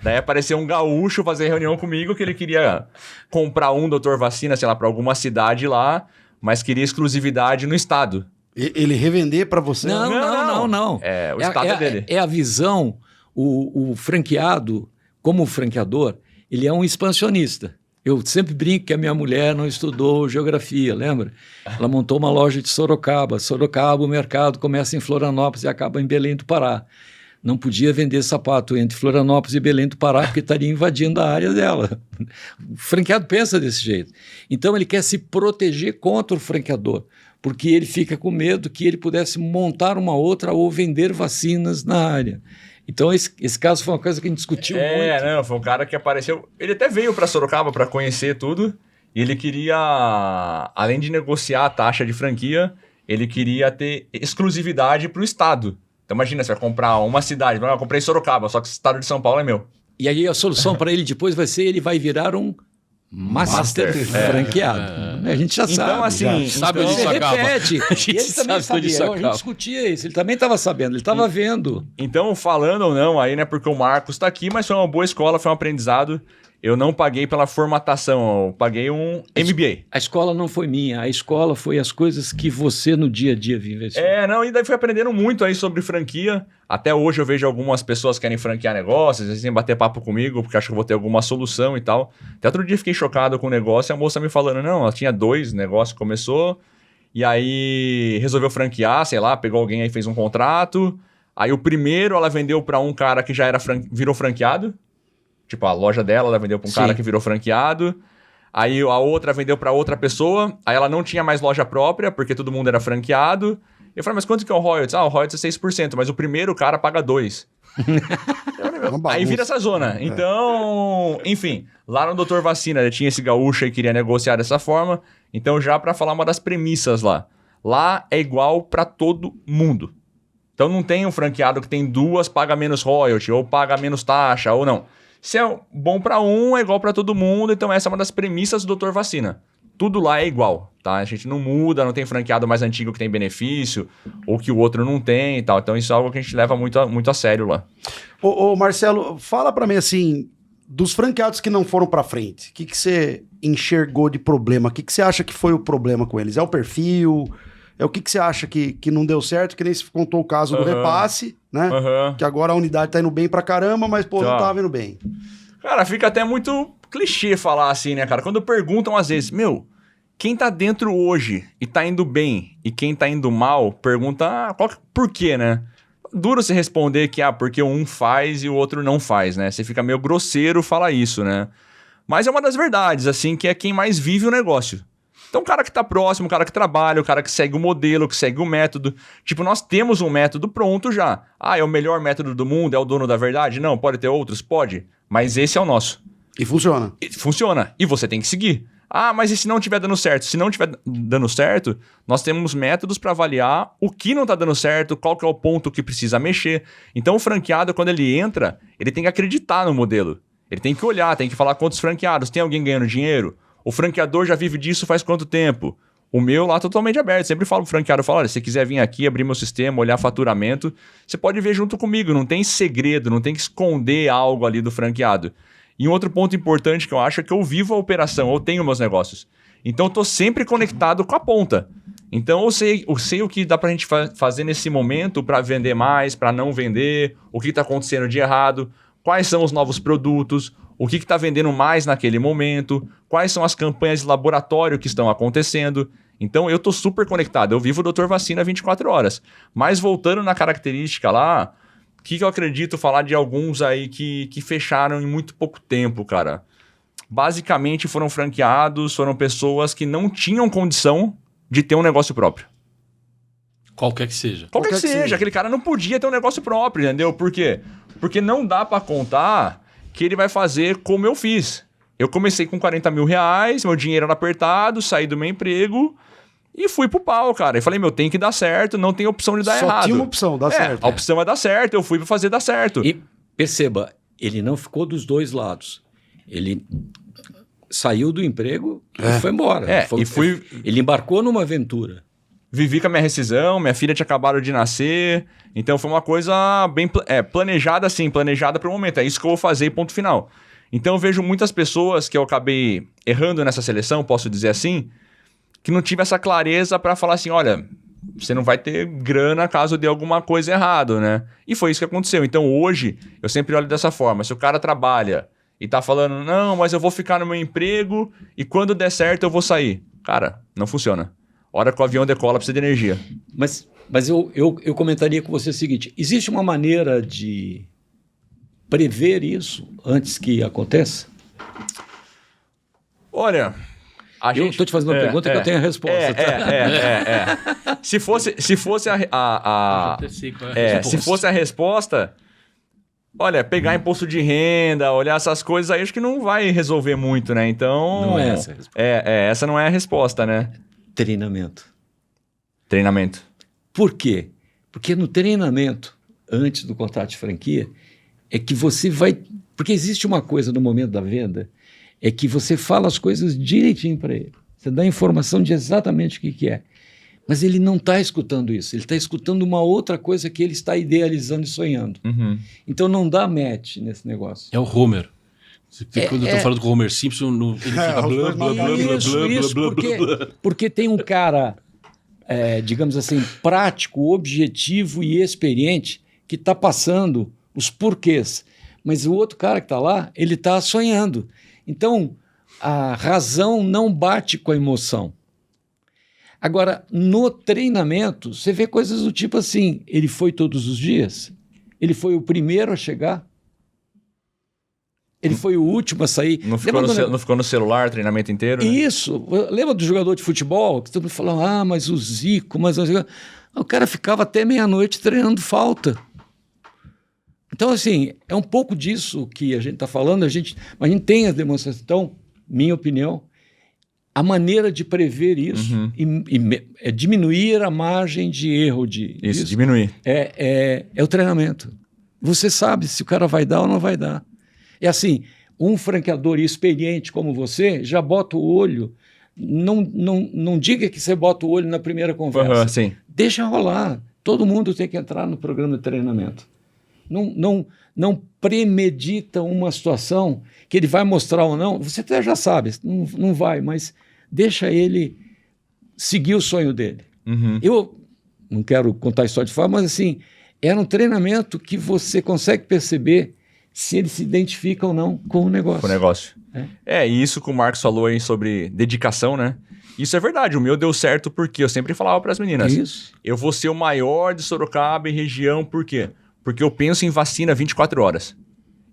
Daí apareceu um gaúcho fazer reunião comigo que ele queria comprar um Dr. Vacina, sei lá, para alguma cidade lá, mas queria exclusividade no Estado. Ele revender para você? Não. É, o Estado é dele. É a visão, o franqueado, como franqueador, ele é um expansionista. Eu sempre brinco que a minha mulher não estudou geografia, lembra? Ela montou uma loja de Sorocaba. Sorocaba, o mercado começa em Florianópolis e acaba em Belém do Pará. Não podia vender sapato entre Florianópolis e Belém do Pará porque estaria invadindo a área dela. O franqueado pensa desse jeito. Então ele quer se proteger contra o franqueador, porque ele fica com medo que ele pudesse montar uma outra ou vender vacinas na área. Então, esse caso foi uma coisa que a gente discutiu muito. Foi um cara que apareceu... Ele até veio para Sorocaba para conhecer tudo, e ele queria, além de negociar a taxa de franquia, ele queria ter exclusividade para o Estado. Então, imagina, você vai comprar uma cidade, eu comprei Sorocaba, só que o Estado de São Paulo é meu. E aí a solução para ele depois vai ser, ele vai virar um Master franqueado. A gente já sabe. Então, assim, sabe onde isso acaba. Repete. E ele também sabia. A gente discutia isso. Ele também estava sabendo, ele estava vendo. Então, falando ou não aí, né? Porque o Marcos está aqui, mas foi uma boa escola, foi um aprendizado. Eu não paguei pela formatação, eu paguei um MBA. A escola não foi minha, a escola foi as coisas que você no dia a dia vivenciou. E daí fui aprendendo muito aí sobre franquia. Até hoje eu vejo algumas pessoas que querem franquear negócios, às vezes vêm bater papo comigo, porque acham que eu vou ter alguma solução e tal. Até outro dia fiquei chocado com o negócio e a moça me falando, não, ela tinha 2 negócios, começou, e aí resolveu franquear, sei lá, pegou alguém aí, fez um contrato. Aí o primeiro ela vendeu para um cara que já era virou franqueado. Tipo, a loja dela, ela vendeu para um cara que virou franqueado. Aí a outra vendeu para outra pessoa. Aí ela não tinha mais loja própria, porque todo mundo era franqueado. Eu falei, mas quanto que é o royalties? O royalties é 6%, mas o primeiro cara paga 2%. Aí vira essa zona. Então, enfim, lá no Dr. Vacina, tinha esse gaúcho aí que queria negociar dessa forma. Então, já para falar uma das premissas lá. Lá é igual para todo mundo. Então, não tem um franqueado que tem 2, paga menos royalty, ou paga menos taxa, ou não. Se é bom para um, é igual para todo mundo. Então, essa é uma das premissas do Dr. Vacina. Tudo lá é igual, tá? A gente não muda, não tem franqueado mais antigo que tem benefício, ou que o outro não tem e tal. Então, isso é algo que a gente leva muito a sério lá. Ô Marcelo, fala para mim assim, dos franqueados que não foram para frente, o que você enxergou de problema? O que você acha que foi o problema com eles? É o perfil? É o que você acha que não deu certo? Que nem se contou o caso do repasse, né? Que agora a unidade tá indo bem pra caramba, mas, pô, não tava indo bem. Cara, fica até muito clichê falar assim, né, cara? Quando perguntam às vezes, quem tá dentro hoje e tá indo bem e quem tá indo mal, pergunta, por quê, né? Duro se responder que, porque um faz e o outro não faz, né? Você fica meio grosseiro falar isso, né? Mas é uma das verdades, assim, que é quem mais vive o negócio. Então, o cara que tá próximo, o cara que trabalha, o cara que segue o modelo, que segue o método. Tipo, nós temos um método pronto já. É o melhor método do mundo? É o dono da verdade? Não, pode ter outros? Pode. Mas esse é o nosso. E funciona. Funciona. E você tem que seguir. Mas e se não estiver dando certo? Se não estiver dando certo, nós temos métodos para avaliar o que não está dando certo, qual que é o ponto que precisa mexer. Então, o franqueado, quando ele entra, ele tem que acreditar no modelo. Ele tem que olhar, tem que falar quantos franqueados. Tem alguém ganhando dinheiro? O franqueador já vive disso faz quanto tempo? O meu lá totalmente aberto. Sempre falo pro franqueado, olha, se você quiser vir aqui, abrir meu sistema, olhar faturamento, você pode ver junto comigo. Não tem segredo, não tem que esconder algo ali do franqueado. E um outro ponto importante que eu acho é que eu vivo a operação, eu tenho meus negócios. Então eu tô sempre conectado com a ponta. Então eu sei o que dá pra gente fazer nesse momento para vender mais, para não vender, o que tá acontecendo de errado, quais são os novos produtos, o que está vendendo mais naquele momento, quais são as campanhas de laboratório que estão acontecendo. Então, eu estou super conectado. Eu vivo o Dr. Vacina 24 horas. Mas voltando na característica lá, o que eu acredito falar de alguns aí que fecharam em muito pouco tempo, cara? Basicamente, foram franqueados, foram pessoas que não tinham condição de ter um negócio próprio. Qualquer que seja. Qualquer que seja. Aquele cara não podia ter um negócio próprio, entendeu? Por quê? Porque não dá para contar que ele vai fazer como eu fiz. Eu comecei com 40 mil reais, meu dinheiro era apertado, saí do meu emprego e fui pro pau, cara. E falei, tem que dar certo, não tem opção de dar errado. Só tinha uma opção, dar certo. A opção é dar certo, eu fui pra fazer dar certo. E perceba, ele não ficou dos dois lados. Ele saiu do emprego e foi embora. Ele embarcou numa aventura. vivi com a minha rescisão, minha filha tinha acabado de nascer, então foi uma coisa bem planejada assim, planejada para o momento, é isso que eu vou fazer e ponto final. Então eu vejo muitas pessoas que eu acabei errando nessa seleção, posso dizer assim, que não tive essa clareza para falar assim, olha, você não vai ter grana caso dê alguma coisa errado, né? E foi isso que aconteceu. Então hoje eu sempre olho dessa forma, se o cara trabalha e tá falando, não, mas eu vou ficar no meu emprego e quando der certo eu vou sair. Cara, não funciona. Hora que o avião decola, precisa de energia. Mas eu comentaria com você o seguinte, existe uma maneira de prever isso antes que aconteça? Olha... Eu estou te fazendo uma pergunta que eu tenho a resposta. Se fosse a resposta, olha, pegar imposto de renda, olhar essas coisas aí, acho que não vai resolver muito, né? Então... Não é essa a resposta. Essa não é a resposta, né? Treinamento. Por quê? Porque no treinamento, antes do contrato de franquia, é que você vai... Porque existe uma coisa no momento da venda... é que você fala as coisas direitinho para ele. Você dá a informação de exatamente o que é. Mas ele não está escutando isso. Ele está escutando uma outra coisa que ele está idealizando e sonhando. Uhum. Então não dá match nesse negócio. É o Homer. Quando eu estou falando com o Homer Simpson, ele fica blá, blá, blá, blá. Porque tem um cara, digamos assim, prático, objetivo e experiente que está passando os porquês. Mas o outro cara que está lá, ele está sonhando. Então, a razão não bate com a emoção. Agora, no treinamento, você vê coisas do tipo assim, ele foi todos os dias? Ele foi o primeiro a chegar? Ele foi o último a sair? Não ficou no celular o treinamento inteiro? Né? Isso. Lembra do jogador de futebol? Que todo mundo falava, mas o Zico, o cara ficava até meia-noite treinando falta. Então, assim, é um pouco disso que a gente está falando, a gente tem as demonstrações. Então, minha opinião, a maneira de prever isso é diminuir a margem de erro Isso, diminuir. É o treinamento. Você sabe se o cara vai dar ou não vai dar. É assim, um franqueador experiente como você já bota o olho, não diga que você bota o olho na primeira conversa. Sim. Deixa rolar. Todo mundo tem que entrar no programa de treinamento. Não premedita uma situação que ele vai mostrar ou não. Você até já sabe, não vai, mas deixa ele seguir o sonho dele. Uhum. Eu não quero contar a história de forma, mas assim, era um treinamento que você consegue perceber se ele se identifica ou não com o negócio. Com o negócio. E isso que o Marcos falou aí sobre dedicação, né? Isso é verdade, o meu deu certo porque eu sempre falava para as meninas. Isso. Eu vou ser o maior de Sorocaba e região, por quê? Porque eu penso em vacina 24 horas.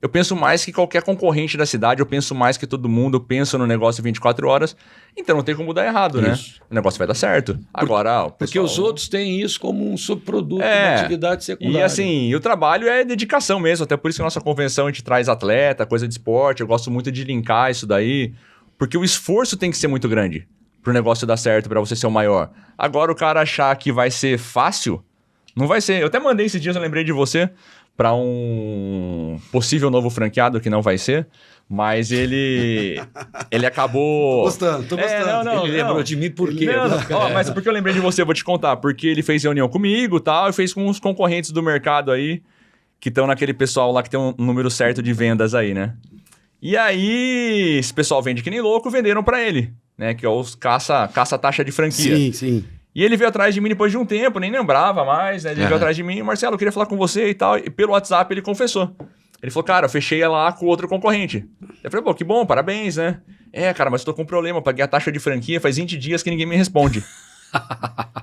Eu penso mais que qualquer concorrente da cidade, eu penso mais que todo mundo, eu penso no negócio 24 horas, então não tem como dar errado, né? O negócio vai dar certo. Agora, o pessoal... Porque os outros têm isso como um subproduto, uma atividade secundária. E assim, o trabalho é dedicação mesmo, até por isso que a nossa convenção a gente traz atleta, coisa de esporte, eu gosto muito de linkar isso daí, porque o esforço tem que ser muito grande pro negócio dar certo, para você ser o maior. Agora o cara achar que vai ser fácil... Não vai ser. Eu até mandei esses dias, eu lembrei de você, para um possível novo franqueado, que não vai ser, mas ele acabou... Tô gostando. Ele lembrou de mim por quê? Mas porque eu lembrei de você, vou te contar. Porque ele fez reunião comigo e tal, e fez com os concorrentes do mercado aí, que estão naquele pessoal lá que tem um número certo de vendas aí, né? E aí, esse pessoal vende que nem louco, venderam para ele, né? Que é os caça-taxa de franquia. Sim. E ele veio atrás de mim depois de um tempo, nem lembrava mais, né? Ele veio atrás de mim, Marcelo, eu queria falar com você e tal. E pelo WhatsApp ele confessou. Ele falou, cara, eu fechei lá com outro concorrente. Eu falei, pô, que bom, parabéns, né? Cara, mas eu tô com um problema, paguei a taxa de franquia, faz 20 dias que ninguém me responde.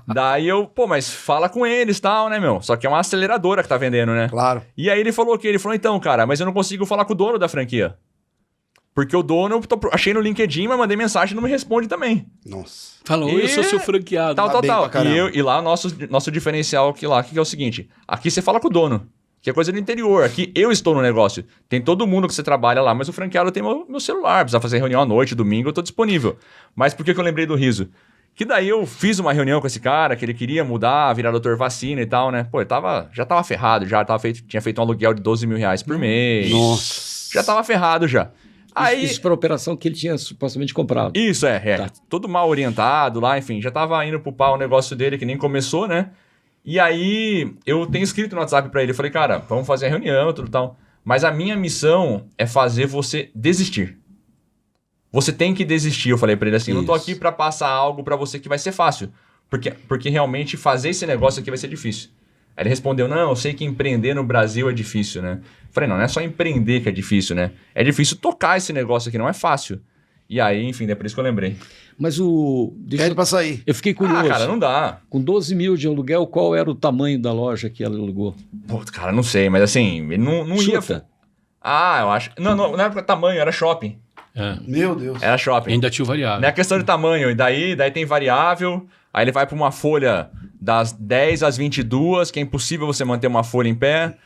Daí eu, mas fala com eles e tal, né, meu? Só que é uma aceleradora que tá vendendo, né? Claro. E aí ele falou, então, cara, mas eu não consigo falar com o dono da franquia. Porque o dono, eu achei no LinkedIn, mas mandei mensagem e não me responde também. Nossa. Falou, eu sou seu franqueado. Tal. E lá, nosso diferencial aqui que é o seguinte, aqui você fala com o dono, que é coisa do interior. Aqui eu estou no negócio. Tem todo mundo que você trabalha lá, mas o franqueado tem meu celular. Precisa fazer reunião à noite, domingo, eu tô disponível. Mas por que eu lembrei do riso? Que daí eu fiz uma reunião com esse cara, que ele queria mudar, virar doutor vacina e tal, né? Pô, já tava ferrado, tinha feito um aluguel de 12 mil reais por mês. Nossa. Já tava ferrado já. Isso para a operação que ele tinha supostamente comprado. Isso, Tá. todo mal orientado lá, enfim, já tava indo pro pau o negócio dele, que nem começou, né? E aí, eu tenho escrito no WhatsApp pra ele, eu falei, cara, vamos fazer a reunião, tudo tal, mas a minha missão é fazer você desistir. Você tem que desistir, eu falei pra ele assim, eu não tô aqui pra passar algo pra você que vai ser fácil, porque realmente fazer esse negócio aqui vai ser difícil. Aí ele respondeu, não, eu sei que empreender no Brasil é difícil, né? Eu falei, não é só empreender que é difícil, né? É difícil tocar esse negócio aqui, não é fácil. E aí, enfim, é por isso que eu lembrei. Mas Pede pra sair. eu fiquei curioso. Cara, não dá. Com 12 mil de aluguel, qual era o tamanho da loja que ela alugou? Pô, cara, não sei, mas assim, ele não ia... Chuta. Eu acho... Não era tamanho, era shopping. Meu Deus. Era shopping. Ainda tinha o variável. Não é questão de tamanho. E daí tem variável, aí ele vai para uma folha das 10 às 22, que é impossível você manter uma folha em pé.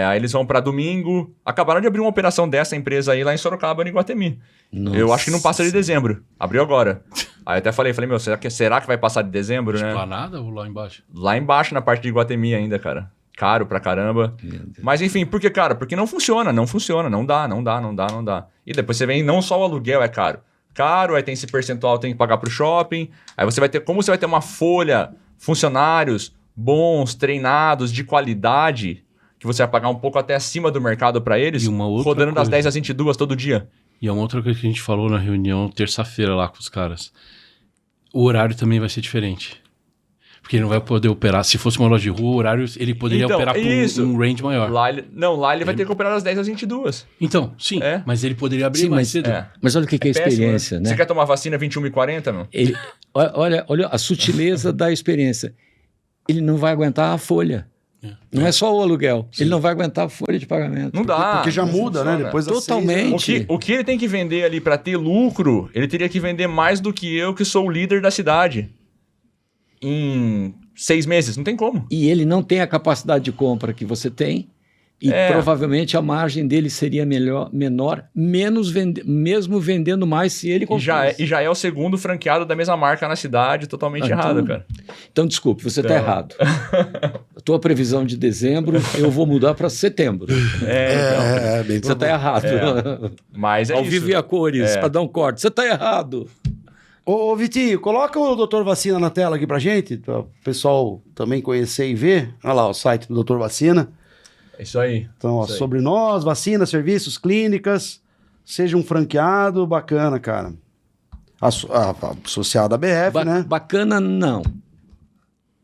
Aí eles vão para domingo. Acabaram de abrir uma operação dessa empresa aí lá em Sorocaba, no Iguatemi. Nossa. Eu acho que não passa de dezembro. Abriu agora. Aí eu até falei, meu, será que vai passar de dezembro, né? Esplanada ou lá embaixo? Lá embaixo, na parte de Iguatemi ainda, cara. Caro pra caramba. Mas enfim, por que, cara? Porque não funciona, não dá. E depois você vem, não só o aluguel é caro. Aí tem esse percentual, tem que pagar pro shopping. Aí você vai ter, como você vai ter uma folha, funcionários bons, treinados, de qualidade, que você vai pagar um pouco até acima do mercado pra eles, E uma outra rodando das coisa. 10 às 22 todo dia. E é uma outra coisa que a gente falou na reunião terça-feira lá com os caras. O horário também vai ser diferente. Porque ele não vai poder operar. Se fosse uma loja de rua, o horário ele poderia Então, operar por isso. um range maior. Lá ele vai ter que operar das 10 às 22. Então, sim. É. Mas ele poderia abrir Sim, mais mas- cedo. Mas olha o que é Péssimo, experiência, né? Você quer tomar vacina 21h40, meu? Olha a sutileza da experiência. Ele não vai aguentar a folha. Não é só o aluguel. Ele não vai aguentar a folha de pagamento. Não dá. Porque já não muda, né? funciona. Depois das Totalmente. 6, O que ele tem que vender ali pra ter lucro, ele teria que vender mais do que eu, que sou o líder da cidade. Em 6 meses, não tem como. E ele não tem a capacidade de compra que você tem. E provavelmente a margem dele seria menor, mesmo vendendo mais se ele E comprasse. já é o segundo franqueado da mesma marca na cidade, totalmente errado, cara. Então, desculpe, você está errado. A tua previsão de dezembro, eu vou mudar para setembro. bem Você está errado. Mas é Ao isso. vivo e a cores, para dar um corte. Você está errado. Ô, Vitinho, coloca o Dr. Vacina na tela aqui pra gente, para o pessoal também conhecer e ver. Olha lá, o site do Dr. Vacina. É isso aí. Então, ó, Isso aí. sobre nós, vacinas, serviços, clínicas, seja um franqueado, bacana, cara. Associado à BF, né? Bacana, não.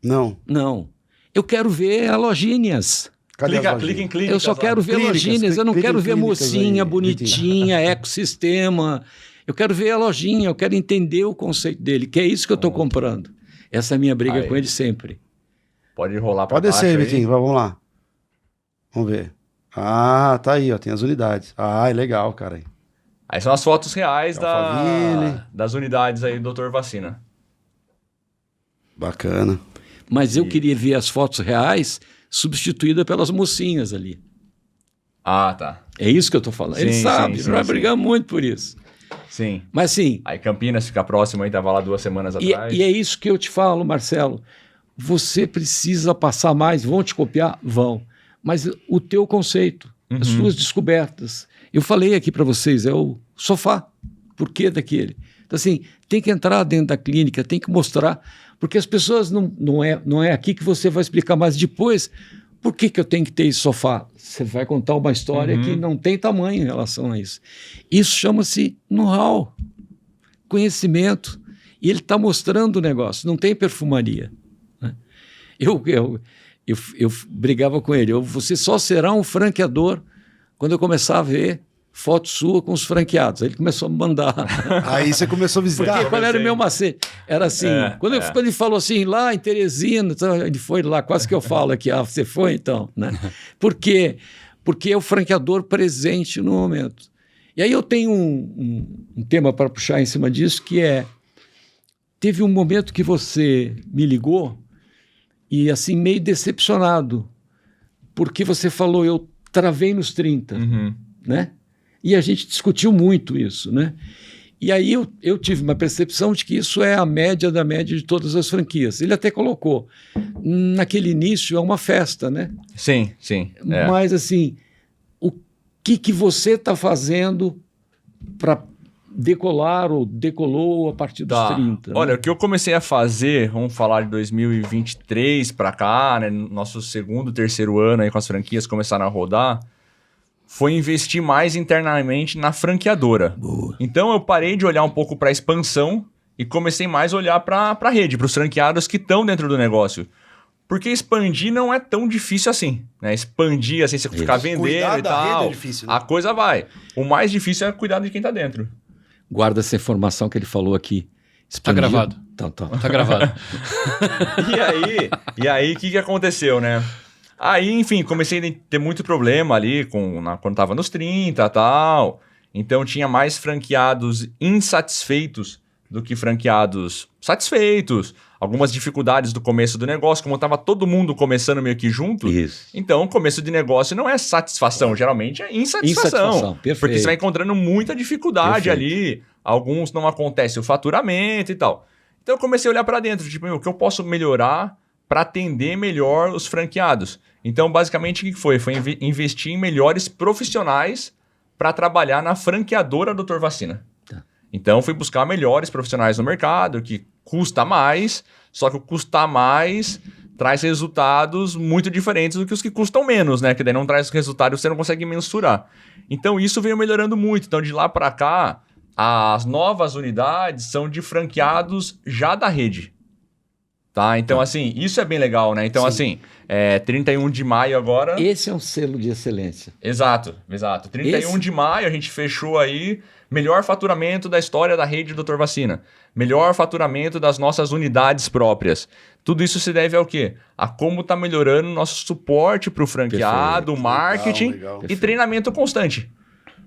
Não. Não. Eu quero ver a lojinhas. Cadê as Clica lojinhas? em clínicas. Eu só quero ver Clínicas, lojinhas, eu não clica em quero ver clínicas mocinha, aí, bonitinha, ecossistema. Eu quero ver a lojinha, eu quero entender o conceito dele, que é isso que eu estou comprando. Essa é a minha briga Aí. com ele sempre. Pode rolar pra Pode baixo descer, aí. Vitinho, vamos lá. Vamos ver. Ah, tá aí, ó, tem as unidades. Ah, é legal, cara. Aí são as fotos reais Alphaville. das unidades aí do Dr. Vacina. Bacana. Mas eu queria ver as fotos reais substituídas pelas mocinhas ali. Ah, tá. É isso que eu estou falando. Ele Sim, sabe, sim, vai sim. brigar muito por isso. Sim. Mas sim, Aí Campinas fica próximo aí, tava lá 2 semanas atrás. e é isso que eu te falo, Marcelo. Você precisa passar mais, vão te copiar? Vão. Mas o teu conceito, as suas descobertas. Eu falei aqui para vocês, é o sofá. Por que daquele? Então, assim, tem que entrar dentro da clínica, tem que mostrar, porque as pessoas não é aqui que você vai explicar, mas depois, por que eu tenho que ter esse sofá? Você vai contar uma história que não tem tamanho em relação a isso. Isso chama-se know-how, conhecimento, e ele está mostrando o negócio, não tem perfumaria. Né? Eu brigava com ele, você só será um franqueador quando eu começar a ver foto sua com os franqueados. Aí ele começou a me mandar. Aí você começou a visitar. Porque qual era o meu macete? Era assim, quando ele falou assim, lá em Teresina, então, ele foi lá, quase que eu falo aqui, você foi então? Né? Por quê? Porque é o franqueador presente no momento. E aí eu tenho um tema para puxar em cima disso, que é, teve um momento que você me ligou e assim, meio decepcionado, porque você falou, eu travei nos 30, né? E a gente discutiu muito isso, né? E aí eu tive uma percepção de que isso é a média da média de todas as franquias. Ele até colocou, naquele início é uma festa, né? Sim. Mas assim, o que você está fazendo para decolar ou decolou a partir dos 30? Olha, né? o que eu comecei a fazer, vamos falar de 2023 para cá, né, nosso segundo, terceiro ano aí com as franquias começaram a rodar, foi investir mais internamente na franqueadora. Boa. Então eu parei de olhar um pouco para a expansão e comecei mais a olhar para a rede, para os franqueados que estão dentro do negócio. Porque expandir não é tão difícil assim, né? Expandir, assim, você ficar vendendo Cuidar e da rede tal, é difícil, né? a coisa vai. O mais difícil é cuidar de quem tá dentro. Guarda essa informação que ele falou aqui. Tá Expandir. gravado. Tá. Tá gravado. E aí, o que aconteceu, né? Aí, enfim, comecei a ter muito problema ali quando tava nos 30 e tal. Então, tinha mais franqueados insatisfeitos do que franqueados satisfeitos. Algumas dificuldades do começo do negócio, como tava todo mundo começando meio que junto. Isso. Então, o começo de negócio não é satisfação, geralmente é insatisfação. Perfeito. Porque você vai encontrando muita dificuldade ali. Alguns não acontece o faturamento e tal. Então, eu comecei a olhar para dentro, tipo, o que eu posso melhorar para atender melhor os franqueados. Então, basicamente, o que foi? Foi investir em melhores profissionais para trabalhar na franqueadora Dr. Vacina. Tá. Então, fui buscar melhores profissionais no mercado, que custa mais, só que o custar mais traz resultados muito diferentes do que os que custam menos, né? Que daí não traz resultados que você não consegue mensurar. Então, isso veio melhorando muito. Então, de lá para cá, as novas unidades são de franqueados já da rede. Tá? Então, assim, isso é bem legal, né? Então, assim, 31 de maio agora... Esse é um selo de excelência. Exato. 31 de maio a gente fechou aí melhor faturamento da história da rede Dr. Vacina. Melhor faturamento das nossas unidades próprias. Tudo isso se deve ao quê? A como está melhorando o nosso suporte para o franqueado, Perfeito. marketing Legal. e treinamento constante.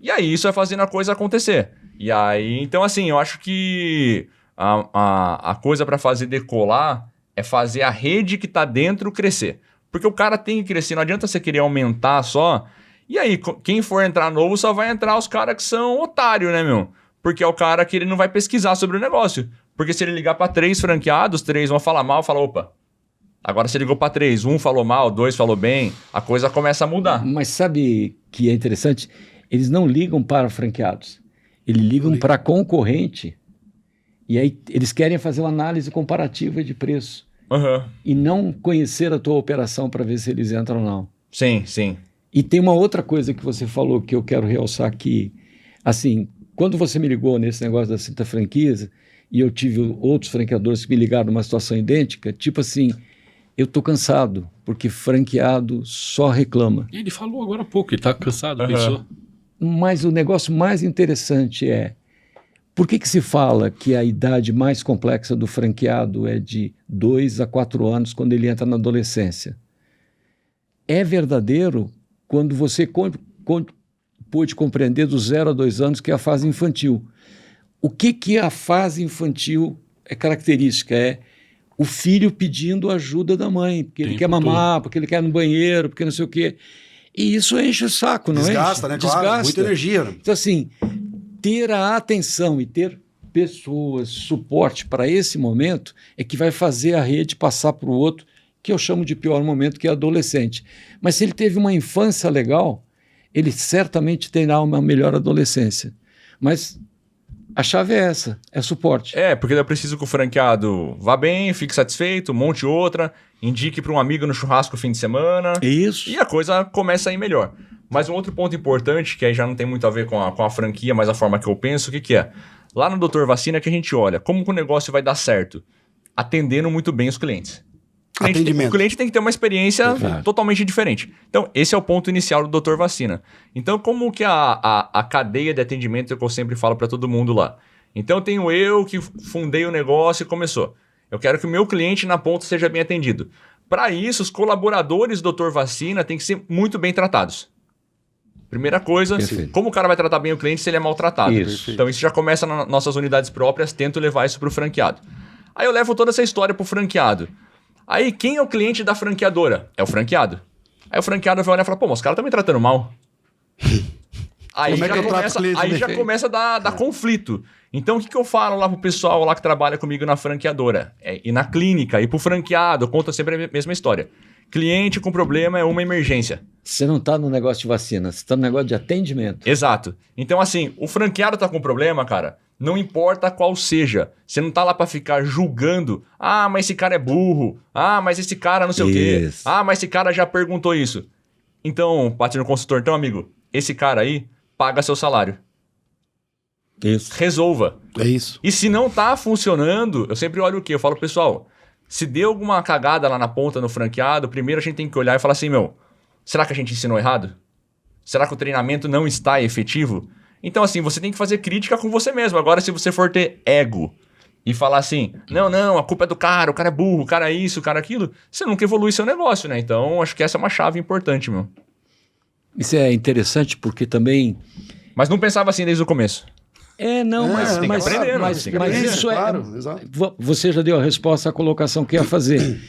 E aí isso vai fazendo a coisa acontecer. E aí, então assim, eu acho que a coisa para fazer decolar é fazer a rede que está dentro crescer. Porque o cara tem que crescer, não adianta você querer aumentar só. E aí, quem for entrar novo só vai entrar os caras que são otários, né, meu? Porque é o cara que ele não vai pesquisar sobre o negócio. Porque se ele ligar para 3 franqueados, 3 vão falar mal, fala, opa. Agora você ligou para 3, 1 falou mal, 2 falou bem, a coisa começa a mudar. Mas sabe que é interessante? Eles não ligam para franqueados. Eles ligam para concorrente. E aí eles querem fazer uma análise comparativa de preço. Uhum. E não conhecer a tua operação para ver se eles entram ou não. Sim, sim. E tem uma outra coisa que você falou que eu quero realçar aqui. Assim, quando você me ligou nesse negócio da Cinta Franquias, e eu tive outros franqueadores que me ligaram numa situação idêntica, tipo assim, eu tô cansado, porque franqueado só reclama. Ele falou agora há pouco, ele tá cansado, pensou. Mas o negócio mais interessante é, por que se fala que a idade mais complexa do franqueado é de 2 a 4 anos quando ele entra na adolescência? É verdadeiro quando você pôde compreender do 0 a 2 anos, que é a fase infantil. O que a fase infantil é característica? É o filho pedindo ajuda da mãe, porque ele quer mamar, porque ele quer ir no banheiro, porque não sei o quê. E isso enche o saco, não é? Desgasta, né? Claro, muita energia. Né? Então, assim, ter a atenção e ter pessoas, suporte para esse momento é que vai fazer a rede passar para o outro, que eu chamo de pior momento, que é adolescente. Mas se ele teve uma infância legal, ele certamente terá uma melhor adolescência. Mas a chave é essa, é suporte. Porque eu preciso que o franqueado vá bem, fique satisfeito, monte outra, indique para um amigo no churrasco no fim de semana. Isso. E a coisa começa a ir melhor. Mas um outro ponto importante, que aí já não tem muito a ver com a franquia, mas a forma que eu penso, o que é? Lá no Dr. Vacina que a gente olha como que o negócio vai dar certo? Atendendo muito bem os clientes. O cliente tem que ter uma experiência totalmente diferente. Então, esse é o ponto inicial do Dr. Vacina. Então, como que a cadeia de atendimento que eu sempre falo para todo mundo lá? Então, tenho eu que fundei o negócio e começou. Eu quero que o meu cliente na ponta seja bem atendido. Para isso, os colaboradores do Dr. Vacina têm que ser muito bem tratados. Primeira coisa, como o cara vai tratar bem o cliente se ele é maltratado? Isso. Então, isso já começa nas nossas unidades próprias, tento levar isso para o franqueado. Aí eu levo toda essa história para o franqueado. Aí, quem é o cliente da franqueadora? É o franqueado. Aí o franqueado vai olhar e falar, pô, mas os caras estão me tratando mal. Aí já começa a dar conflito. Então, o que eu falo lá pro pessoal lá que trabalha comigo na franqueadora? E na clínica, e pro franqueado, eu conto sempre a mesma história. Cliente com problema é uma emergência. Você não está no negócio de vacina, você está no negócio de atendimento. Exato. Então, assim, o franqueado tá com problema, cara, não importa qual seja. Você não tá lá para ficar julgando. Ah, mas esse cara é burro. Ah, mas esse cara não sei o quê. Ah, mas esse cara já perguntou isso. Então, Patrino Consultor, então, amigo, esse cara aí paga seu salário. Isso. Resolva. É isso. E se não tá funcionando, eu sempre olho o quê? Eu falo, pessoal, se deu alguma cagada lá na ponta no franqueado, primeiro a gente tem que olhar e falar assim, será que a gente ensinou errado? Será que o treinamento não está efetivo? Então, assim, você tem que fazer crítica com você mesmo. Agora, se você for ter ego e falar assim, não, a culpa é do cara, o cara é burro, o cara é isso, o cara é aquilo, você nunca evolui seu negócio, né? Então, acho que essa é uma chave importante, meu. Isso é interessante porque também... Mas não pensava assim desde o começo. Mas isso claro, exato. Você já deu a resposta à colocação que ia fazer,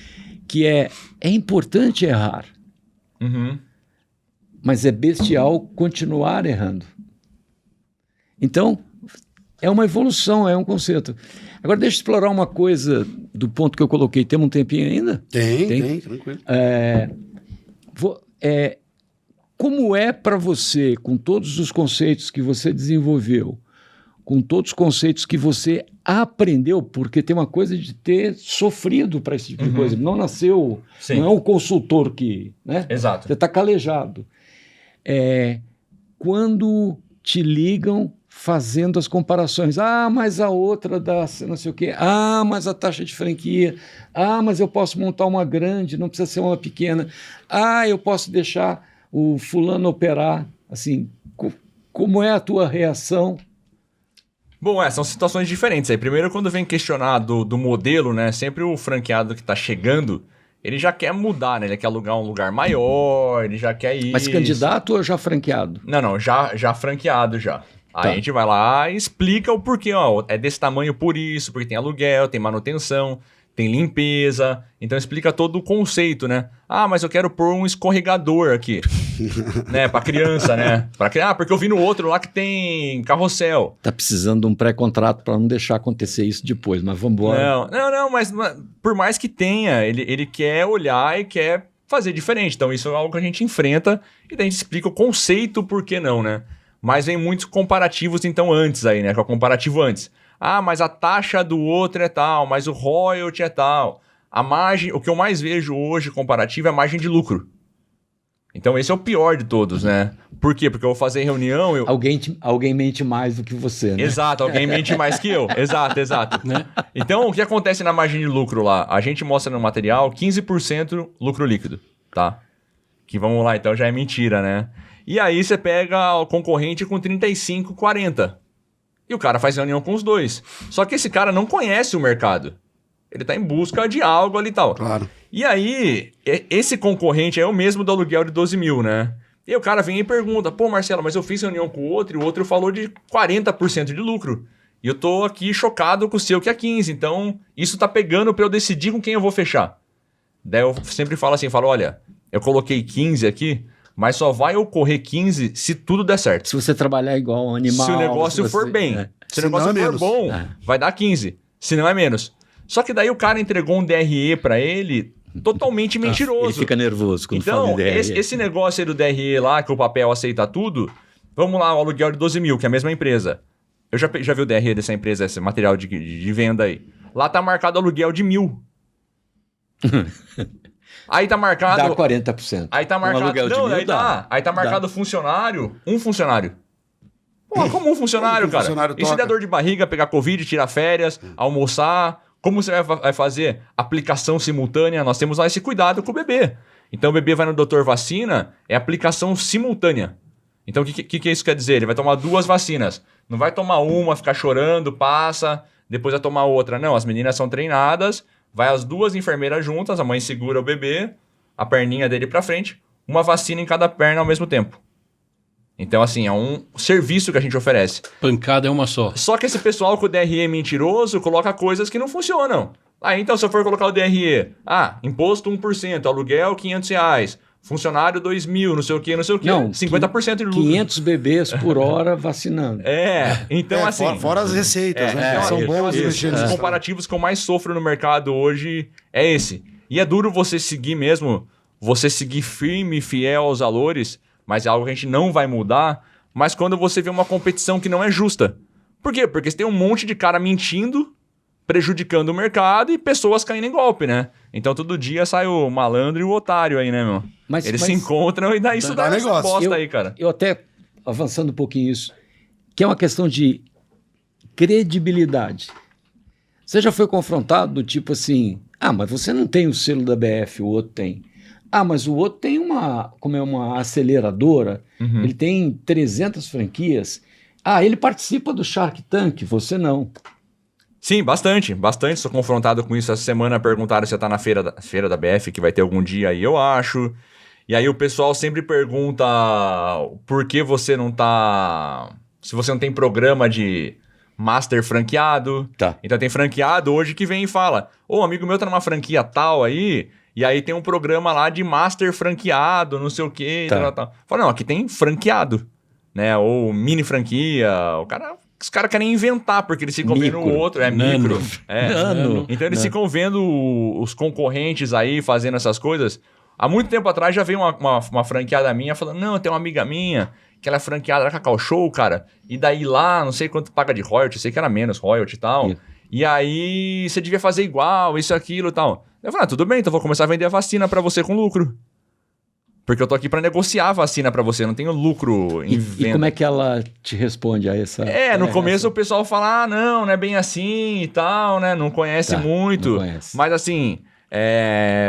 que é importante errar, mas é bestial continuar errando. Então, é uma evolução, é um conceito. Agora, deixa eu explorar uma coisa do ponto que eu coloquei. Temos um tempinho ainda? Tem, tranquilo. Como é para você, com todos os conceitos que você desenvolveu, com todos os conceitos que você aprendeu, porque tem uma coisa de ter sofrido para esse tipo de coisa. Não nasceu, não é um consultor que... Né? Exato. Você está calejado. Quando te ligam fazendo as comparações. Ah, mas a outra dá não sei o quê. Ah, mas a taxa de franquia. Ah, mas eu posso montar uma grande, não precisa ser uma pequena. Ah, eu posso deixar o fulano operar. Assim, como é a tua reação? Bom, são situações diferentes aí. Primeiro, quando vem questionar do modelo, né? Sempre o franqueado que está chegando, ele já quer mudar, né? Ele quer alugar um lugar maior, ele já quer ir... Mas candidato ou já franqueado? Não, já franqueado já. Aí a gente vai lá e explica o porquê, é desse tamanho por isso, porque tem aluguel, tem manutenção, tem limpeza, então explica todo o conceito, né? Ah, mas eu quero pôr um escorregador aqui, né? Pra criança, né? Porque eu vi no outro lá que tem carrossel. Tá precisando de um pré-contrato para não deixar acontecer isso depois, mas vamos embora. Não, mas por mais que tenha, ele quer olhar e quer fazer diferente, então isso é algo que a gente enfrenta e daí a gente explica o conceito, por que não, né? Mas vem muitos comparativos, então, antes aí, né? Que é o comparativo antes. Ah, mas a taxa do outro é tal, mas o royalty é tal. A margem, o que eu mais vejo hoje comparativo é a margem de lucro. Então, esse é o pior de todos, né? Por quê? Porque eu vou fazer reunião... Alguém mente mais do que você, né? Exato, alguém mente mais que eu. Exato. Né? Então, o que acontece na margem de lucro lá? A gente mostra no material 15% lucro líquido, tá? Que vamos lá, então já é mentira, né? E aí você pega o concorrente com 35, 40. E o cara faz reunião com os dois. Só que esse cara não conhece o mercado. Ele tá em busca de algo ali e tal. Claro. E aí, esse concorrente é o mesmo do aluguel de 12 mil, né? E o cara vem e pergunta, pô, Marcelo, mas eu fiz reunião com o outro e o outro falou de 40% de lucro. E eu tô aqui chocado com o seu que é 15. Então, isso tá pegando pra eu decidir com quem eu vou fechar. Daí eu sempre falo assim, olha, eu coloquei 15 aqui... Mas só vai ocorrer 15 se tudo der certo. Se você trabalhar igual um animal... Se o negócio for bem. Se o negócio for bom, vai dar 15. Se não é menos. Só que daí o cara entregou um DRE para ele totalmente mentiroso. Ele fica nervoso quando fala em DRE. Então, esse negócio aí do DRE lá, que o papel aceita tudo... Vamos lá, o aluguel de 12 mil, que é a mesma empresa. Eu já vi o DRE dessa empresa, esse material de venda aí. Lá tá marcado aluguel de 1.000. Aí tá marcado... Dá 40%. Aí tá marcado... Aí tá marcado funcionário, um funcionário. Pô, como um funcionário, cara? E se der dor de barriga, pegar Covid, tirar férias, almoçar... Como você vai fazer aplicação simultânea? Nós temos lá esse cuidado com o bebê. Então o bebê vai no doutor vacina, é aplicação simultânea. Então o que isso quer dizer? Ele vai tomar 2 vacinas. Não vai tomar uma, ficar chorando, passa, depois vai tomar outra. Não, as meninas são treinadas... Vai as 2 enfermeiras juntas, a mãe segura o bebê, a perninha dele pra frente, uma vacina em cada perna ao mesmo tempo. Então, assim, é um serviço que a gente oferece. Pancada é uma só. Só que esse pessoal com o DRE mentiroso coloca coisas que não funcionam. Então, se eu for colocar o DRE, imposto 1%, aluguel R$500, funcionário 2.000, não sei o quê, não sei o quê. Não, 50% de lucro. 500 bebês por hora vacinando. Então assim... Fora as receitas, né? Então, são bons os comparativos que eu mais sofro no mercado hoje é esse. E é duro você seguir mesmo você seguir firme e fiel aos valores, mas é algo que a gente não vai mudar, mas quando você vê uma competição que não é justa. Por quê? Porque você tem um monte de cara mentindo, prejudicando o mercado e pessoas caindo em golpe, né? Então todo dia sai o malandro e o otário aí, né, meu? Eles se encontram e daí isso dá essa bosta aí, cara. Eu até, avançando um pouquinho isso, que é uma questão de credibilidade. Você já foi confrontado do tipo assim, mas você não tem o selo da BF, o outro tem. Mas o outro tem uma aceleradora, ele tem 300 franquias. Ele participa do Shark Tank, você não. Sim, bastante. Sou confrontado com isso. Essa semana perguntaram se você tá na feira da BF, que vai ter algum dia aí, eu acho. E aí o pessoal sempre pergunta por que você não tá... Se você não tem programa de master franqueado. Tá. Então tem franqueado hoje que vem e fala, um amigo meu tá numa franquia tal aí, e aí tem um programa lá de master franqueado, não sei o quê. Tal. Fala, não, aqui tem franqueado, né? Ou mini franquia. Os caras querem inventar, porque eles ficam vendo o outro. Micro. Nano. Então eles ficam vendo os concorrentes aí fazendo essas coisas. Há muito tempo atrás já veio uma franqueada minha falando, não, tem uma amiga minha que ela é franqueada da Cacau Show, cara. E daí lá, não sei quanto paga de royalty, sei que era menos royalty e tal. E aí você devia fazer igual, isso, aquilo e tal. Eu falei, tudo bem, então vou começar a vender a vacina pra você com lucro. Porque eu tô aqui pra negociar a vacina pra você, não tenho lucro em venda. E como é que ela te responde a essa... No começo o pessoal fala, não é bem assim e tal, né? Não conhece muito. Não conhece. Mas assim,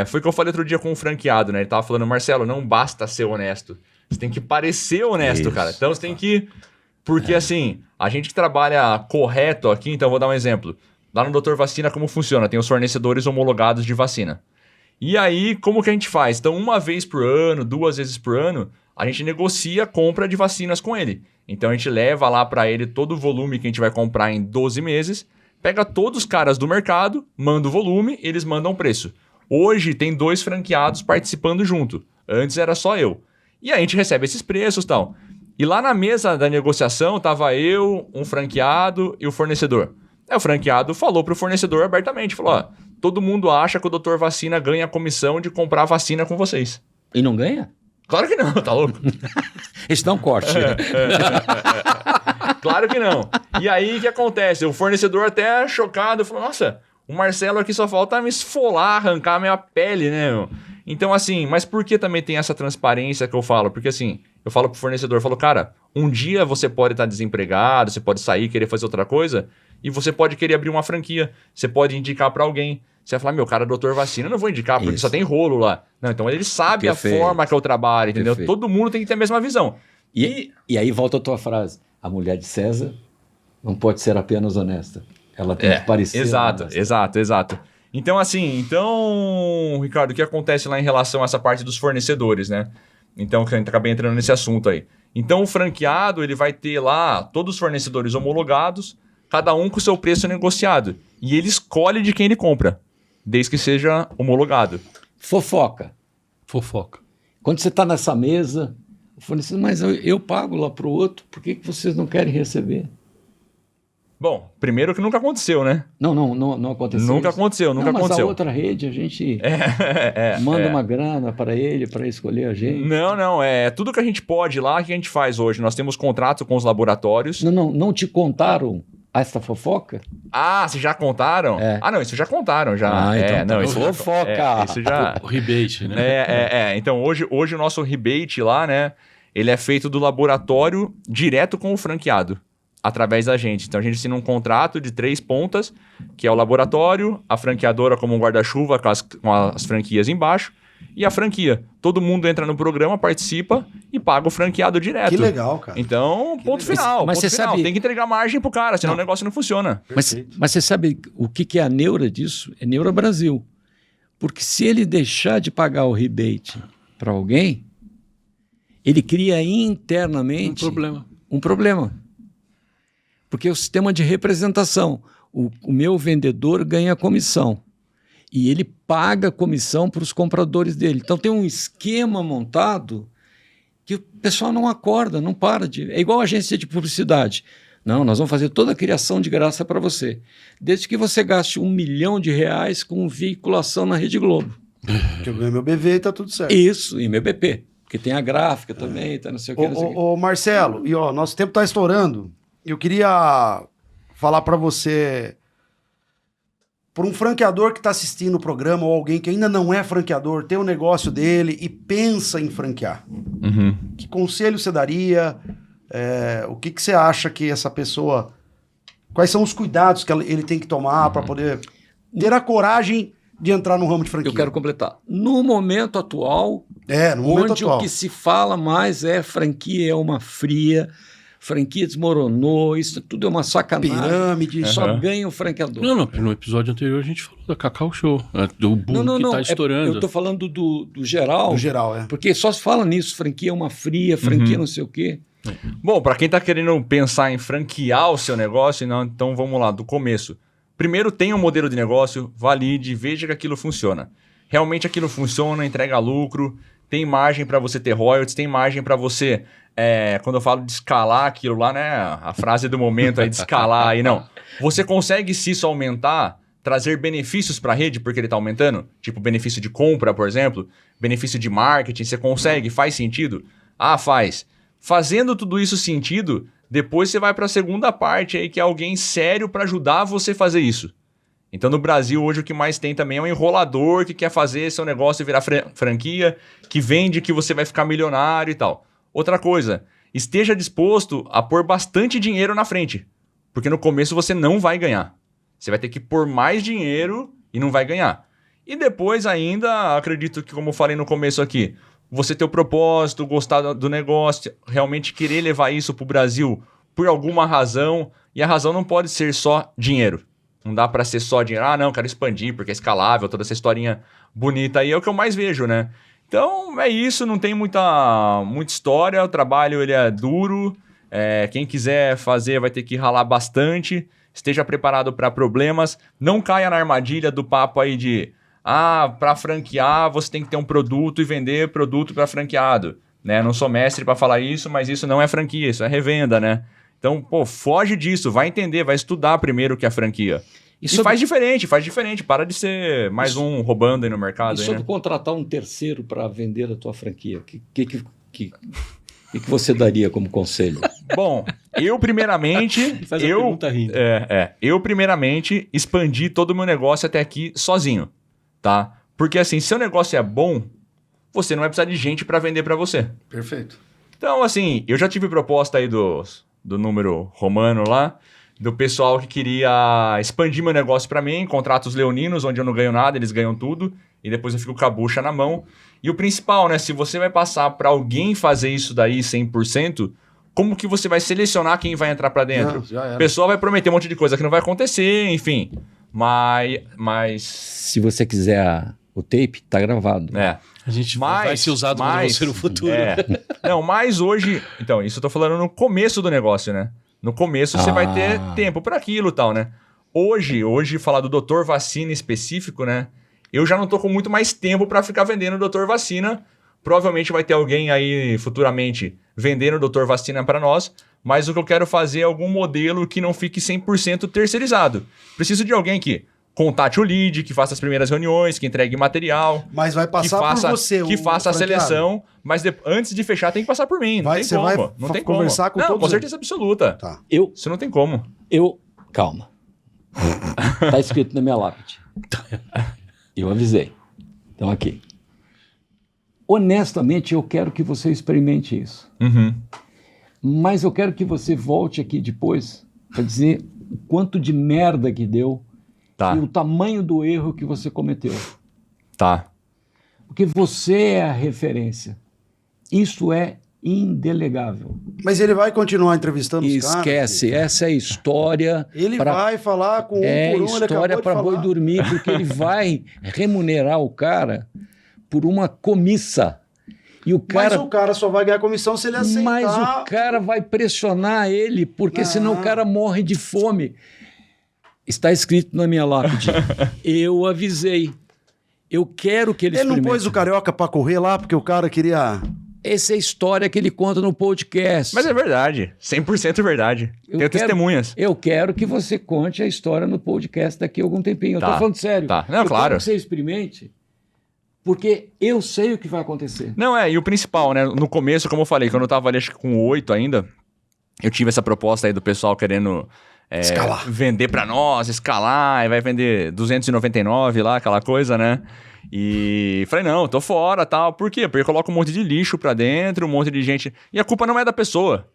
foi o que eu falei outro dia com um franqueado, né? Ele tava falando, Marcelo, não basta ser honesto. Você tem que parecer honesto, cara. Então você tem que... Porque assim, a gente que trabalha correto aqui, então vou dar um exemplo. Lá no Dr. Vacina, como funciona? Tem os fornecedores homologados de vacina. E aí, como que a gente faz? Então, 1 vez por ano, 2 vezes por ano, a gente negocia a compra de vacinas com ele. Então, a gente leva lá para ele todo o volume que a gente vai comprar em 12 meses, pega todos os caras do mercado, manda o volume, eles mandam o preço. Hoje, tem 2 franqueados participando junto. Antes era só eu. E aí, a gente recebe esses preços e tal. E lá na mesa da negociação, tava eu, um franqueado e o fornecedor. Aí o franqueado falou pro fornecedor abertamente, falou, todo mundo acha que o Dr. Vacina ganha a comissão de comprar vacina com vocês. E não ganha? Claro que não, tá louco? Isso dá um corte. Claro que não. E aí, o que acontece? O fornecedor até chocado, falou, nossa, o Marcelo aqui só falta me esfolar, arrancar a minha pele, né, meu? Então, assim, mas por que também tem essa transparência que eu falo? Porque, assim, eu falo pro fornecedor, eu falo, cara, um dia você pode estar desempregado, você pode sair, querer fazer outra coisa, e você pode querer abrir uma franquia, você pode indicar para alguém. Você vai falar, meu, cara, doutor Vacina, eu não vou indicar, porque só tem rolo lá. Não, então ele sabe a forma que eu trabalho, entendeu? Perfeito. Todo mundo tem que ter a mesma visão. E aí volta a tua frase, a mulher de César não pode ser apenas honesta, ela tem que parecer honesta. Exato. Então, assim, Ricardo, o que acontece lá em relação a essa parte dos fornecedores, né? Então, que a gente acabei entrando nesse assunto aí. Então, o franqueado, ele vai ter lá todos os fornecedores homologados, cada um com o seu preço negociado. E ele escolhe de quem ele compra, desde que seja homologado. Fofoca. Quando você está nessa mesa, o fornecedor, mas eu pago lá para o outro, por que vocês não querem receber? Bom, primeiro que nunca aconteceu, né? Não aconteceu. Nunca aconteceu. Mas a outra rede, a gente manda uma grana para ele, para escolher a gente. Não. É tudo que a gente pode lá, que a gente faz hoje. Nós temos contrato com os laboratórios. Não te contaram essa fofoca? Vocês já contaram? Não, isso já contaram, já. Então isso fofoca. Isso já... O rebate, né? Então, hoje o nosso rebate lá, né? Ele é feito do laboratório direto com o franqueado, através da gente. Então, a gente assina um contrato de 3 pontas, que é o laboratório, a franqueadora como um guarda-chuva com as franquias embaixo, e a franquia. Todo mundo entra no programa, participa e paga o franqueado direto. Que legal, cara. Então, ponto final. Mas ponto você final. sabe... Tem que entregar margem pro cara, senão o negócio não funciona. Mas você sabe o que é a neura disso? É Neura Brasil. Porque se ele deixar de pagar o rebate para alguém, ele cria internamente um problema. Porque é o sistema de representação. O meu vendedor ganha comissão. E ele paga comissão para os compradores dele. Então tem um esquema montado que o pessoal não acorda, não para de... É igual a agência de publicidade. Não, nós vamos fazer toda a criação de graça para você. Desde que você gaste R$1 milhão com veiculação na Rede Globo. Que eu ganho meu BV e tá tudo certo. Isso, e meu BP. Porque tem a gráfica também, tá não sei o que. Ô, Marcelo, e ó, nosso tempo tá estourando. Eu queria falar pra você, por um franqueador que tá assistindo o programa, ou alguém que ainda não é franqueador, tem um negócio dele e pensa em franquear. Que conselho você daria? O que você acha que essa pessoa... Quais são os cuidados que ele tem que tomar para poder ter a coragem de entrar no ramo de franquia? Eu quero completar. No momento atual, onde o que se fala mais é franquia é uma fria, franquia desmoronou, isso tudo é uma sacanagem. Pirâmide. Só ganha o franqueador. Não, no episódio anterior a gente falou da Cacau Show, do boom que tá estourando. Eu tô falando do geral. Do geral, Porque só se fala nisso, franquia é uma fria, franquia não sei o quê. Bom, para quem tá querendo pensar em franquear o seu negócio, então vamos lá, do começo. Primeiro, tenha um modelo de negócio, valide, veja que aquilo funciona. Realmente aquilo funciona, entrega lucro, tem margem para você ter royalties, tem margem para você, quando eu falo de escalar aquilo lá, né, a frase do momento aí de escalar aí, não. Você consegue, se isso aumentar, trazer benefícios para a rede porque ele está aumentando? Tipo benefício de compra, por exemplo, benefício de marketing, você consegue? Faz sentido? Ah, faz. Fazendo tudo isso sentido, depois você vai para a segunda parte aí, que é alguém sério para ajudar você a fazer isso. Então no Brasil hoje o que mais tem também é um enrolador que quer fazer seu negócio virar franquia, que vende que você vai ficar milionário e tal. Outra coisa, esteja disposto a pôr bastante dinheiro na frente, porque no começo você não vai ganhar. Você vai ter que pôr mais dinheiro e não vai ganhar. E depois ainda, acredito que como eu falei no começo aqui, você ter o propósito, gostar do negócio, realmente querer levar isso para o Brasil por alguma razão, e a razão não pode ser só dinheiro. Não dá para ser só dinheiro. Ah, não, quero expandir porque é escalável, toda essa historinha bonita aí é o que eu mais vejo, né? Então é isso, não tem muita história, o trabalho ele é duro, quem quiser fazer vai ter que ralar bastante, esteja preparado para problemas, não caia na armadilha do papo aí de para franquear você tem que ter um produto e vender produto para franqueado, né? Não sou mestre para falar isso, mas isso não é franquia, isso é revenda, né? Então, foge disso, vai entender, vai estudar primeiro o que é franquia. E faz diferente, para de ser mais um roubando aí no mercado. E sobre contratar um terceiro para vender a tua franquia, o que você daria como conselho? Bom, eu primeiramente... eu primeiramente expandi todo o meu negócio até aqui sozinho, tá? Porque assim, se o negócio é bom, você não vai precisar de gente para vender para você. Perfeito. Então, assim, eu já tive proposta aí do número romano lá, do pessoal que queria expandir meu negócio para mim, contratos leoninos, onde eu não ganho nada, eles ganham tudo, e depois eu fico com a bucha na mão. E o principal, né, se você vai passar para alguém fazer isso daí 100%, como que você vai selecionar quem vai entrar para dentro? O pessoal vai prometer um monte de coisa que não vai acontecer, enfim. Mas... Se você quiser o tape, tá gravado. A gente vai ser usado por você no futuro. Não, mas hoje... Então, isso eu tô falando no começo do negócio, né? No começo você vai ter tempo para aquilo e tal, né? Hoje, falar do Dr. Vacina específico, né? Eu já não tô com muito mais tempo para ficar vendendo o Dr. Vacina. Provavelmente vai ter alguém aí futuramente vendendo o Dr. Vacina para nós, mas o que eu quero fazer é algum modelo que não fique 100% terceirizado. Preciso de alguém que contate o lead, que faça as primeiras reuniões, que entregue material. Mas vai passar por você, que faça a seleção, mas antes de fechar tem que passar por mim. Não tem como. Não tem como. Conversar com todos. Com certeza absoluta. Tá. Isso não tem como. Calma. Tá escrito na minha lápide. Eu avisei. Então aqui. Honestamente, eu quero que você experimente isso. Mas eu quero que você volte aqui depois para dizer o quanto de merda que deu e o tamanho do erro que você cometeu. Tá. Porque você é a referência. Isso é indelegável. Mas ele vai continuar entrevistando os caras? Esquece, essa é a história. Ele vai falar com um por um, ele acabou de falar. É história para boi dormir, porque ele vai remunerar o cara por uma comissa. E mas o cara só vai ganhar comissão se ele aceitar. Mas o cara vai pressionar ele, porque senão o cara morre de fome. Está escrito na minha lápide. Eu avisei. Eu quero que ele experimente. Ele não pôs o Carioca para correr lá, porque o cara queria... Essa é a história que ele conta no podcast. Mas é verdade. 100% verdade. Tenho testemunhas. Eu quero que você conte a história no podcast daqui a algum tempinho. Eu tô falando sério. Tá. Não, claro. Eu quero que você experimente Porque eu sei o que vai acontecer. Não, e o principal, né? No começo, como eu falei, quando eu tava ali, acho que com 8 ainda, eu tive essa proposta aí do pessoal querendo vender pra nós, escalar, e vai vender 299 lá, aquela coisa, né? E falei, não, tô fora, tal. Por quê? Porque coloca um monte de lixo pra dentro, um monte de gente... E a culpa não é da pessoa.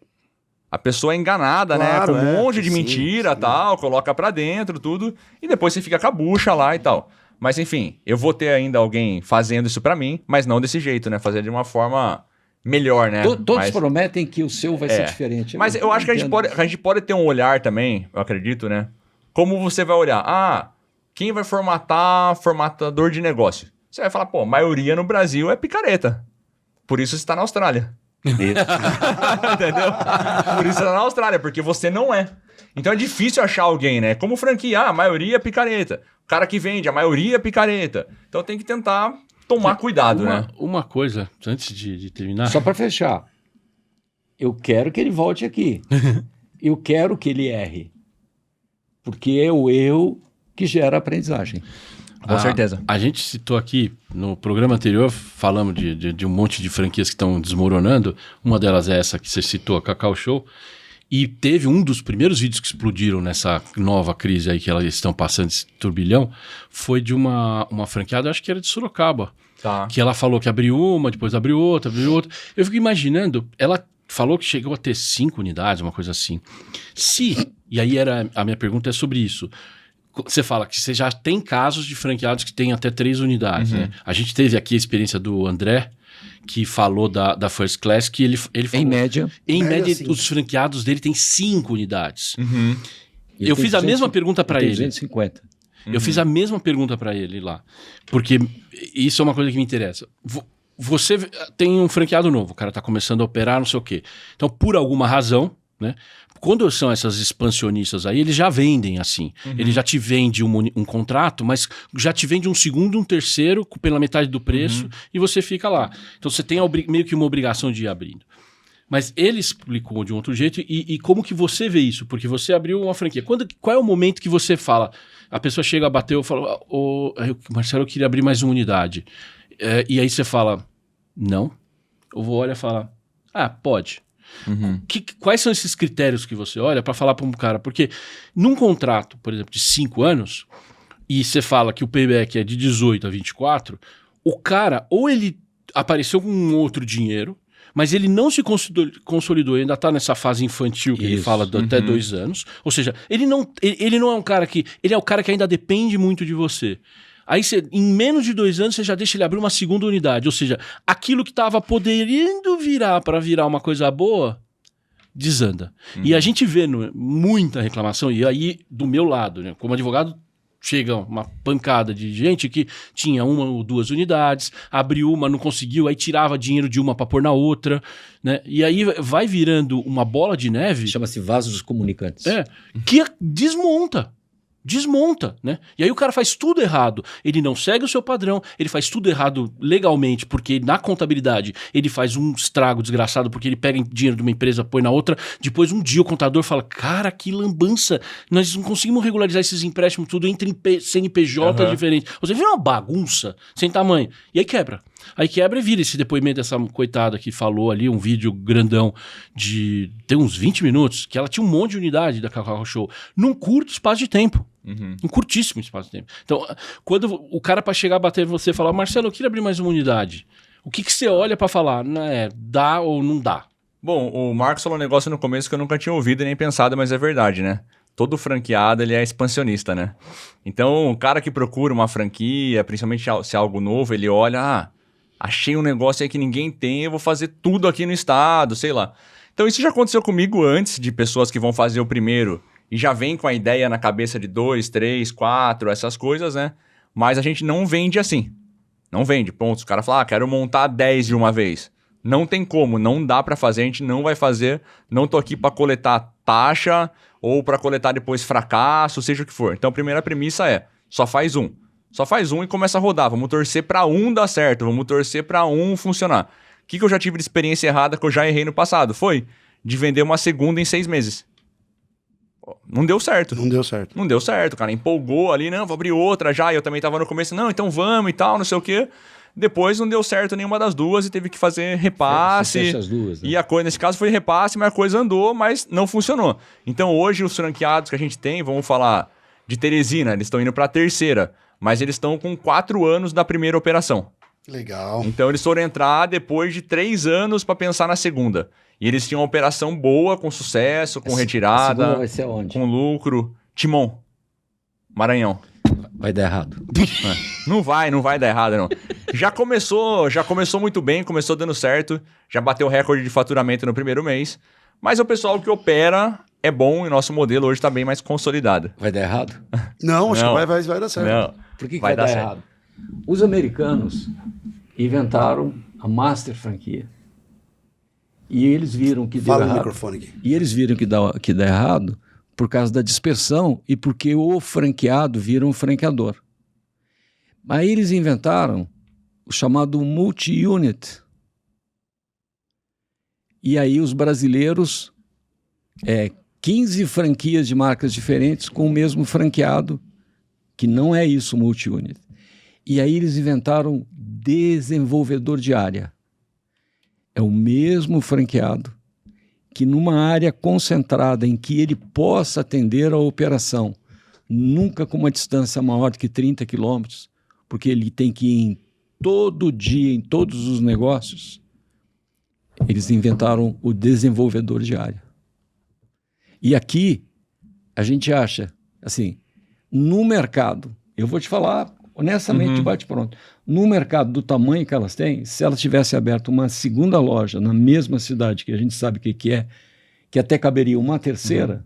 A pessoa é enganada, claro, né? Com um monte de mentira, tal, coloca pra dentro, tudo, e depois você fica com a bucha lá e tal. Mas enfim, eu vou ter ainda alguém fazendo isso pra mim, mas não desse jeito, né? Fazer de uma forma melhor, né? Todos prometem que o seu vai ser diferente. Mas eu acho que a gente pode ter um olhar também, eu acredito, né? Como você vai olhar? Quem vai formatador de negócio? Você vai falar, pô, a maioria no Brasil é picareta. Por isso você está na Austrália. Entendeu? Por isso você está na Austrália, porque você não é. Então é difícil achar alguém, né? Como franquia, a maioria é picareta. O cara que vende, a maioria é picareta. Então tem que tentar tomar cuidado, né? Uma coisa, antes de terminar... Só para fechar. Eu quero que ele volte aqui. Eu quero que ele erre. Porque é o erro que gera aprendizagem. Com certeza. A gente citou aqui, no programa anterior, falamos de um monte de franquias que estão desmoronando. Uma delas é essa que você citou, a Cacau Show. E teve um dos primeiros vídeos que explodiram nessa nova crise aí que elas estão passando, esse turbilhão, foi de uma franqueada, acho que era de Sorocaba. Tá. Que ela falou que abriu uma, depois abriu outra. Eu fico imaginando, ela falou que chegou a ter 5 unidades, uma coisa assim. E aí a minha pergunta é sobre isso. Você fala que você já tem casos de franqueados que têm até 3 unidades, né? A gente teve aqui a experiência do André, que falou da First Class, que ele falou... Em média, os franqueados dele têm 5 unidades. Eu fiz a mesma pergunta para ele. 250. Eu fiz a mesma pergunta para ele lá. Porque isso é uma coisa que me interessa. Você tem um franqueado novo, o cara está começando a operar, não sei o quê. Então, por alguma razão, né? Quando são essas expansionistas aí, eles já vendem assim. Ele já te vende um contrato, mas já te vende um segundo, um terceiro pela metade do preço e você fica lá. Então você tem meio que uma obrigação de ir abrindo. Mas ele explicou de um outro jeito e como que você vê isso? Porque você abriu uma franquia. Qual é o momento que você fala? A pessoa chega a bater e fala, Marcelo, eu queria abrir mais uma unidade. E aí você fala, não. Eu vou olhar e falar, pode. Quais são esses critérios que você olha para falar para um cara? Porque num contrato, por exemplo, de 5 anos, e você fala que o payback é de 18 a 24, o cara, ou ele apareceu com um outro dinheiro, mas ele não se consolidou, ainda está nessa fase infantil que ele fala até 2 anos. Ou seja, ele não é um cara que... Ele é o cara que ainda depende muito de você. Aí, em menos de 2 anos, você já deixa ele abrir uma segunda unidade. Ou seja, aquilo que estava podendo virar para virar uma coisa boa, desanda. E a gente vê muita reclamação. E aí, do meu lado, né, como advogado, chega uma pancada de gente que tinha 1 ou 2 unidades, abriu uma, não conseguiu, aí tirava dinheiro de uma para pôr na outra, né? E aí vai virando uma bola de neve. Chama-se vasos comunicantes. Que desmonta, né? E aí o cara faz tudo errado. Ele não segue o seu padrão, ele faz tudo errado legalmente, porque na contabilidade ele faz um estrago desgraçado, porque ele pega dinheiro de uma empresa, põe na outra. Depois um dia o contador fala, cara, que lambança, nós não conseguimos regularizar esses empréstimos tudo entre CNPJ diferentes. Ou seja, vira uma bagunça sem tamanho. E aí quebra. Aí quebra e vira esse depoimento dessa coitada que falou ali, um vídeo grandão tem uns 20 minutos, que ela tinha um monte de unidade da Cacau Show, num curto espaço de tempo. Um curtíssimo espaço de tempo. Então, quando o cara para chegar a bater em você e falar, Marcelo, eu queria abrir mais uma unidade, o que você olha para falar? Dá ou não dá? Bom, o Marcos falou um negócio no começo que eu nunca tinha ouvido nem pensado, mas é verdade, né? Todo franqueado, ele é expansionista, né? Então, o cara que procura uma franquia, principalmente se é algo novo, ele olha, achei um negócio aí que ninguém tem, eu vou fazer tudo aqui no estado, sei lá. Então, isso já aconteceu comigo antes, de pessoas que vão fazer o primeiro e já vem com a ideia na cabeça de 2, 3, 4, essas coisas, né? Mas a gente não vende assim. Não vende, ponto. Os caras falam, quero montar 10 de uma vez. Não tem como, não dá pra fazer, a gente não vai fazer. Não tô aqui pra coletar taxa ou pra coletar depois fracasso, seja o que for. Então, a primeira premissa é, só faz um. Só faz um e começa a rodar. Vamos torcer pra um dar certo, vamos torcer pra um funcionar. O que eu já tive de experiência errada que eu já errei no passado? Foi de vender uma segunda em 6 meses. Não deu certo. Não deu certo, cara. Empolgou ali, não, vou abrir outra já. E eu também tava no começo, não, então vamos e tal, não sei o quê. Depois não deu certo nenhuma das duas e teve que fazer repasse. As duas, né? E a coisa, nesse caso, foi repasse, mas a coisa andou, mas não funcionou. Então hoje os franqueados que a gente tem, vamos falar de Teresina, eles estão indo para a terceira, mas eles estão com 4 anos da primeira operação. Legal. Então eles foram entrar depois de 3 anos para pensar na segunda. E eles tinham uma operação boa, com sucesso, com retirada, a segunda vai ser onde? com lucro. Timon, Maranhão. Vai dar errado. Não vai dar errado, não. Já começou muito bem, começou dando certo, já bateu recorde de faturamento no primeiro mês, mas o pessoal que opera é bom e nosso modelo hoje está bem mais consolidado. Vai dar errado? Não, acho Não. que vai dar certo. Não. Por que vai dar errado? Os americanos inventaram a master franquia. E eles viram que deu Fala no errado. microfone aqui. E eles viram que dá errado por causa da dispersão e porque o franqueado vira um franqueador. Aí eles inventaram o chamado multi-unit. E aí os brasileiros, 15 franquias de marcas diferentes com o mesmo franqueado, que não é isso multi-unit. E aí eles inventaram desenvolvedor de área. É o mesmo franqueado que numa área concentrada em que ele possa atender a operação, nunca com uma distância maior do que 30 quilômetros, porque ele tem que ir todo dia, em todos os negócios, eles inventaram o desenvolvedor de área. E aqui, a gente acha, assim, no mercado, eu vou te falar honestamente, de bate-pronto, no mercado do tamanho que elas têm, se elas tivessem aberto uma segunda loja na mesma cidade, que a gente sabe o que é, que até caberia uma terceira,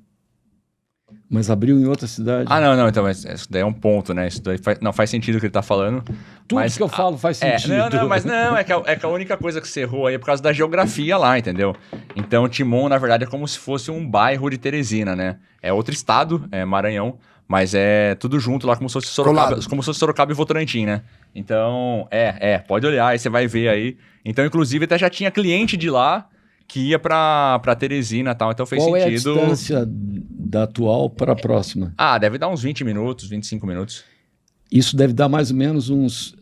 mas abriu em outra cidade. Ah, não, então, mas isso daí é um ponto, né? Isso daí não faz sentido o que ele tá falando. Tudo mas, que eu falo faz sentido. É que a única coisa que você errou aí é por causa da geografia lá, entendeu? Então, Timon, na verdade, é como se fosse um bairro de Teresina, né? É outro estado, é Maranhão, mas é tudo junto lá, como se fosse Sorocaba e Votorantim, né? Então, pode olhar, aí você vai ver aí. Então, inclusive, até já tinha cliente de lá que ia pra Teresina e tal, então fez sentido. Qual é a distância da atual para a próxima? Deve dar uns 20 minutos, 25 minutos. Isso deve dar mais ou menos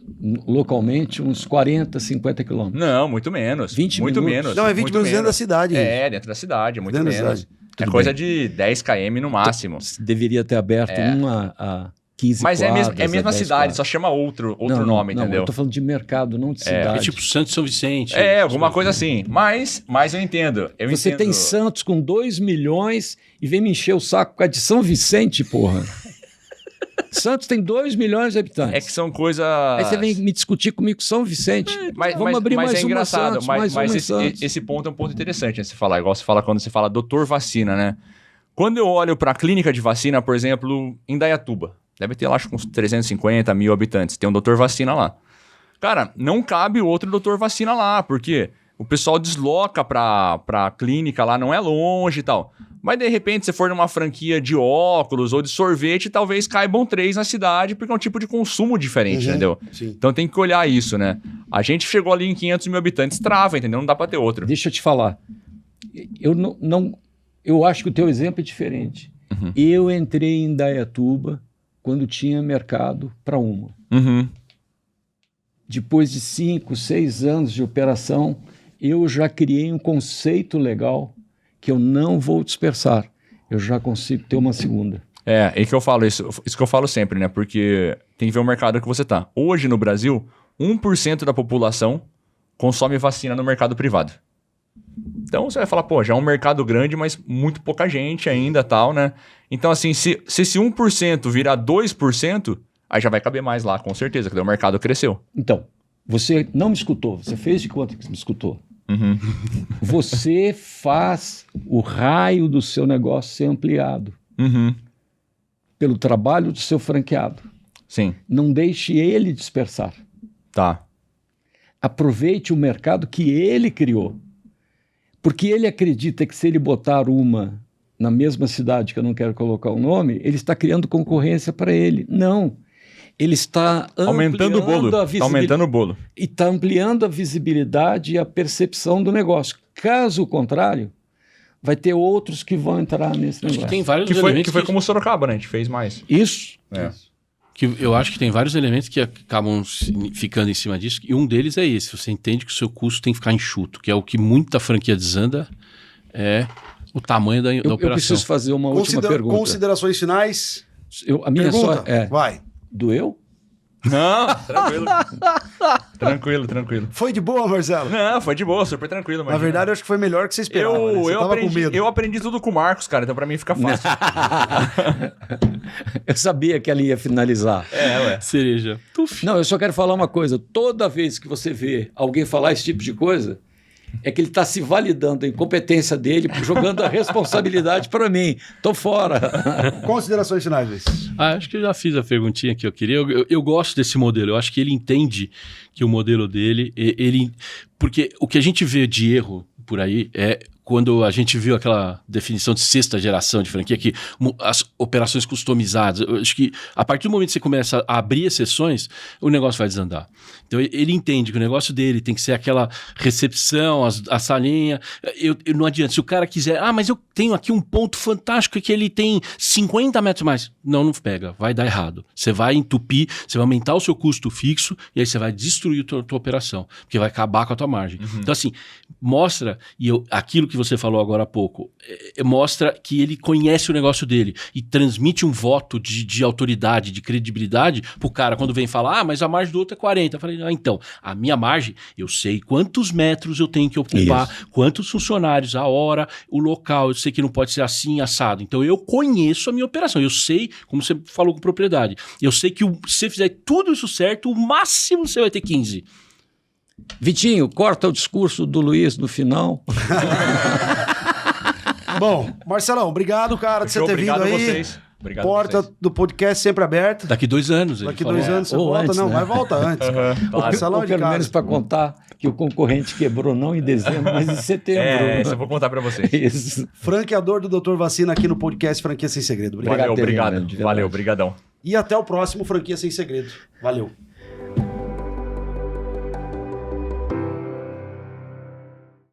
localmente, uns 40, 50 quilômetros. Não, muito menos. 20 muito minutos? menos. Não, é 20 minutos dentro da cidade. Dentro da cidade, muito dentro menos. É coisa de 10 km no máximo. Deveria ter aberto uma a 15 Mas quadras, é a mesma cidade, quadras. Só chama outro nome, entendeu? Eu tô falando de mercado, não de cidade. É tipo Santos São Vicente. Alguma coisa assim. Mas eu entendo. Você tem Santos com 2 milhões e vem me encher o saco por causa de São Vicente, porra. Santos tem 2 milhões de habitantes. É que são coisas... Aí você vem me discutir comigo com São Vicente. Vamos abrir mais é engraçado. uma Santos, Esse ponto é um ponto interessante, né? Você falar, igual você fala quando você fala doutor vacina, né? Quando eu olho para a clínica de vacina, por exemplo, em Indaiatuba, deve ter lá acho que uns 350 mil habitantes, tem um doutor vacina lá. Cara, não cabe outro doutor vacina lá, porque o pessoal desloca pra clínica lá, não é longe e tal. Mas de repente, se for numa franquia de óculos ou de sorvete, talvez caibam 3 na cidade, porque é um tipo de consumo diferente, entendeu? Sim. Então tem que olhar isso, né? A gente chegou ali em 500 mil habitantes, trava, entendeu? Não dá pra ter outro. Deixa eu te falar. Eu acho que o teu exemplo é diferente. Eu entrei em Indaiatuba quando tinha mercado para uma. Depois de 5, 6 anos de operação, eu já criei um conceito legal que eu não vou dispersar. Eu já consigo ter uma segunda. É que eu falo isso que eu falo sempre, né? Porque tem que ver o mercado que você tá. Hoje no Brasil, 1% da população consome vacina no mercado privado. Então você vai falar, já é um mercado grande, mas muito pouca gente ainda, tal, né? Então assim, se esse 1% virar 2%, aí já vai caber mais lá, com certeza, porque o mercado cresceu. Então, você não me escutou, você fez de conta que me escutou. Você faz o raio do seu negócio ser ampliado pelo trabalho do seu franqueado. Sim. Não deixe ele dispersar. Tá. Aproveite o mercado que ele criou. Porque ele acredita que se ele botar uma na mesma cidade, que eu não quero colocar o nome, ele está criando concorrência para ele. Não. Ele está aumentando o bolo. Está aumentando o bolo. E está ampliando a visibilidade e a percepção do negócio. Caso contrário, vai ter outros que vão entrar nesse negócio. Tem vários que foi como o Sorocaba, né? A gente fez mais. Isso. Que eu acho que tem vários elementos que acabam ficando em cima disso, e um deles é esse. Você entende que o seu custo tem que ficar enxuto, que é o que muita franquia desanda, é o tamanho da operação. Eu preciso fazer uma última pergunta. Considerações finais? A minha pergunta? Vai. Doeu? Não, tranquilo. Foi de boa, Marcelo? Não, foi de boa, super tranquilo. Na verdade, eu acho que foi melhor que você esperava. Você tava com medo. Eu aprendi tudo com o Marcos, cara, então pra mim fica fácil. Eu sabia que ela ia finalizar. Ué. Cereja. Não, eu só quero falar uma coisa. Toda vez que você vê alguém falar esse tipo de coisa, é que ele está se validando a incompetência dele, jogando a responsabilidade para mim. Tô fora. Considerações finais, Luiz. Acho que eu já fiz a perguntinha que eu queria. Eu gosto desse modelo. Eu acho que ele entende que o modelo dele... Porque o que a gente vê de erro por aí é... Quando a gente viu aquela definição de 6ª geração de franquia, que as operações customizadas, eu acho que a partir do momento que você começa a abrir exceções, o negócio vai desandar. Então ele entende que o negócio dele tem que ser aquela recepção, a salinha. Não adianta, se o cara quiser, mas eu tenho aqui um ponto fantástico que ele tem 50 metros mais. Não pega, vai dar errado. Você vai entupir, você vai aumentar o seu custo fixo e aí você vai destruir a tua operação, porque vai acabar com a tua margem. Então assim, mostra, aquilo que você falou agora há pouco, mostra que ele conhece o negócio dele e transmite um voto de autoridade, de credibilidade pro cara quando vem falar, mas a margem do outro é 40. Eu falei, então, a minha margem, eu sei quantos metros eu tenho que ocupar, quantos funcionários, a hora, o local, eu sei que não pode ser assim, assado. Então, eu conheço a minha operação, eu sei, como você falou com propriedade, eu sei que se você fizer tudo isso certo, o máximo você vai ter 15. Vitinho, corta o discurso do Luiz no final. Bom, Marcelão, obrigado, cara, de você ter vindo aí. Vocês. Obrigado Porta do podcast sempre aberta. Daqui 2 anos. Daqui 2 anos você volta. Antes, não, né? vai volta antes. Marcelão Ou de pelo casa. menos para contar que o concorrente quebrou não em dezembro, mas em setembro. Isso eu vou contar pra vocês. Isso. Franqueador do Dr. Vacina aqui no podcast Franquia Sem Segredo. Obrigado. Valeu, obrigado. Valeu, brigadão. E até o próximo Franquia Sem Segredo. Valeu.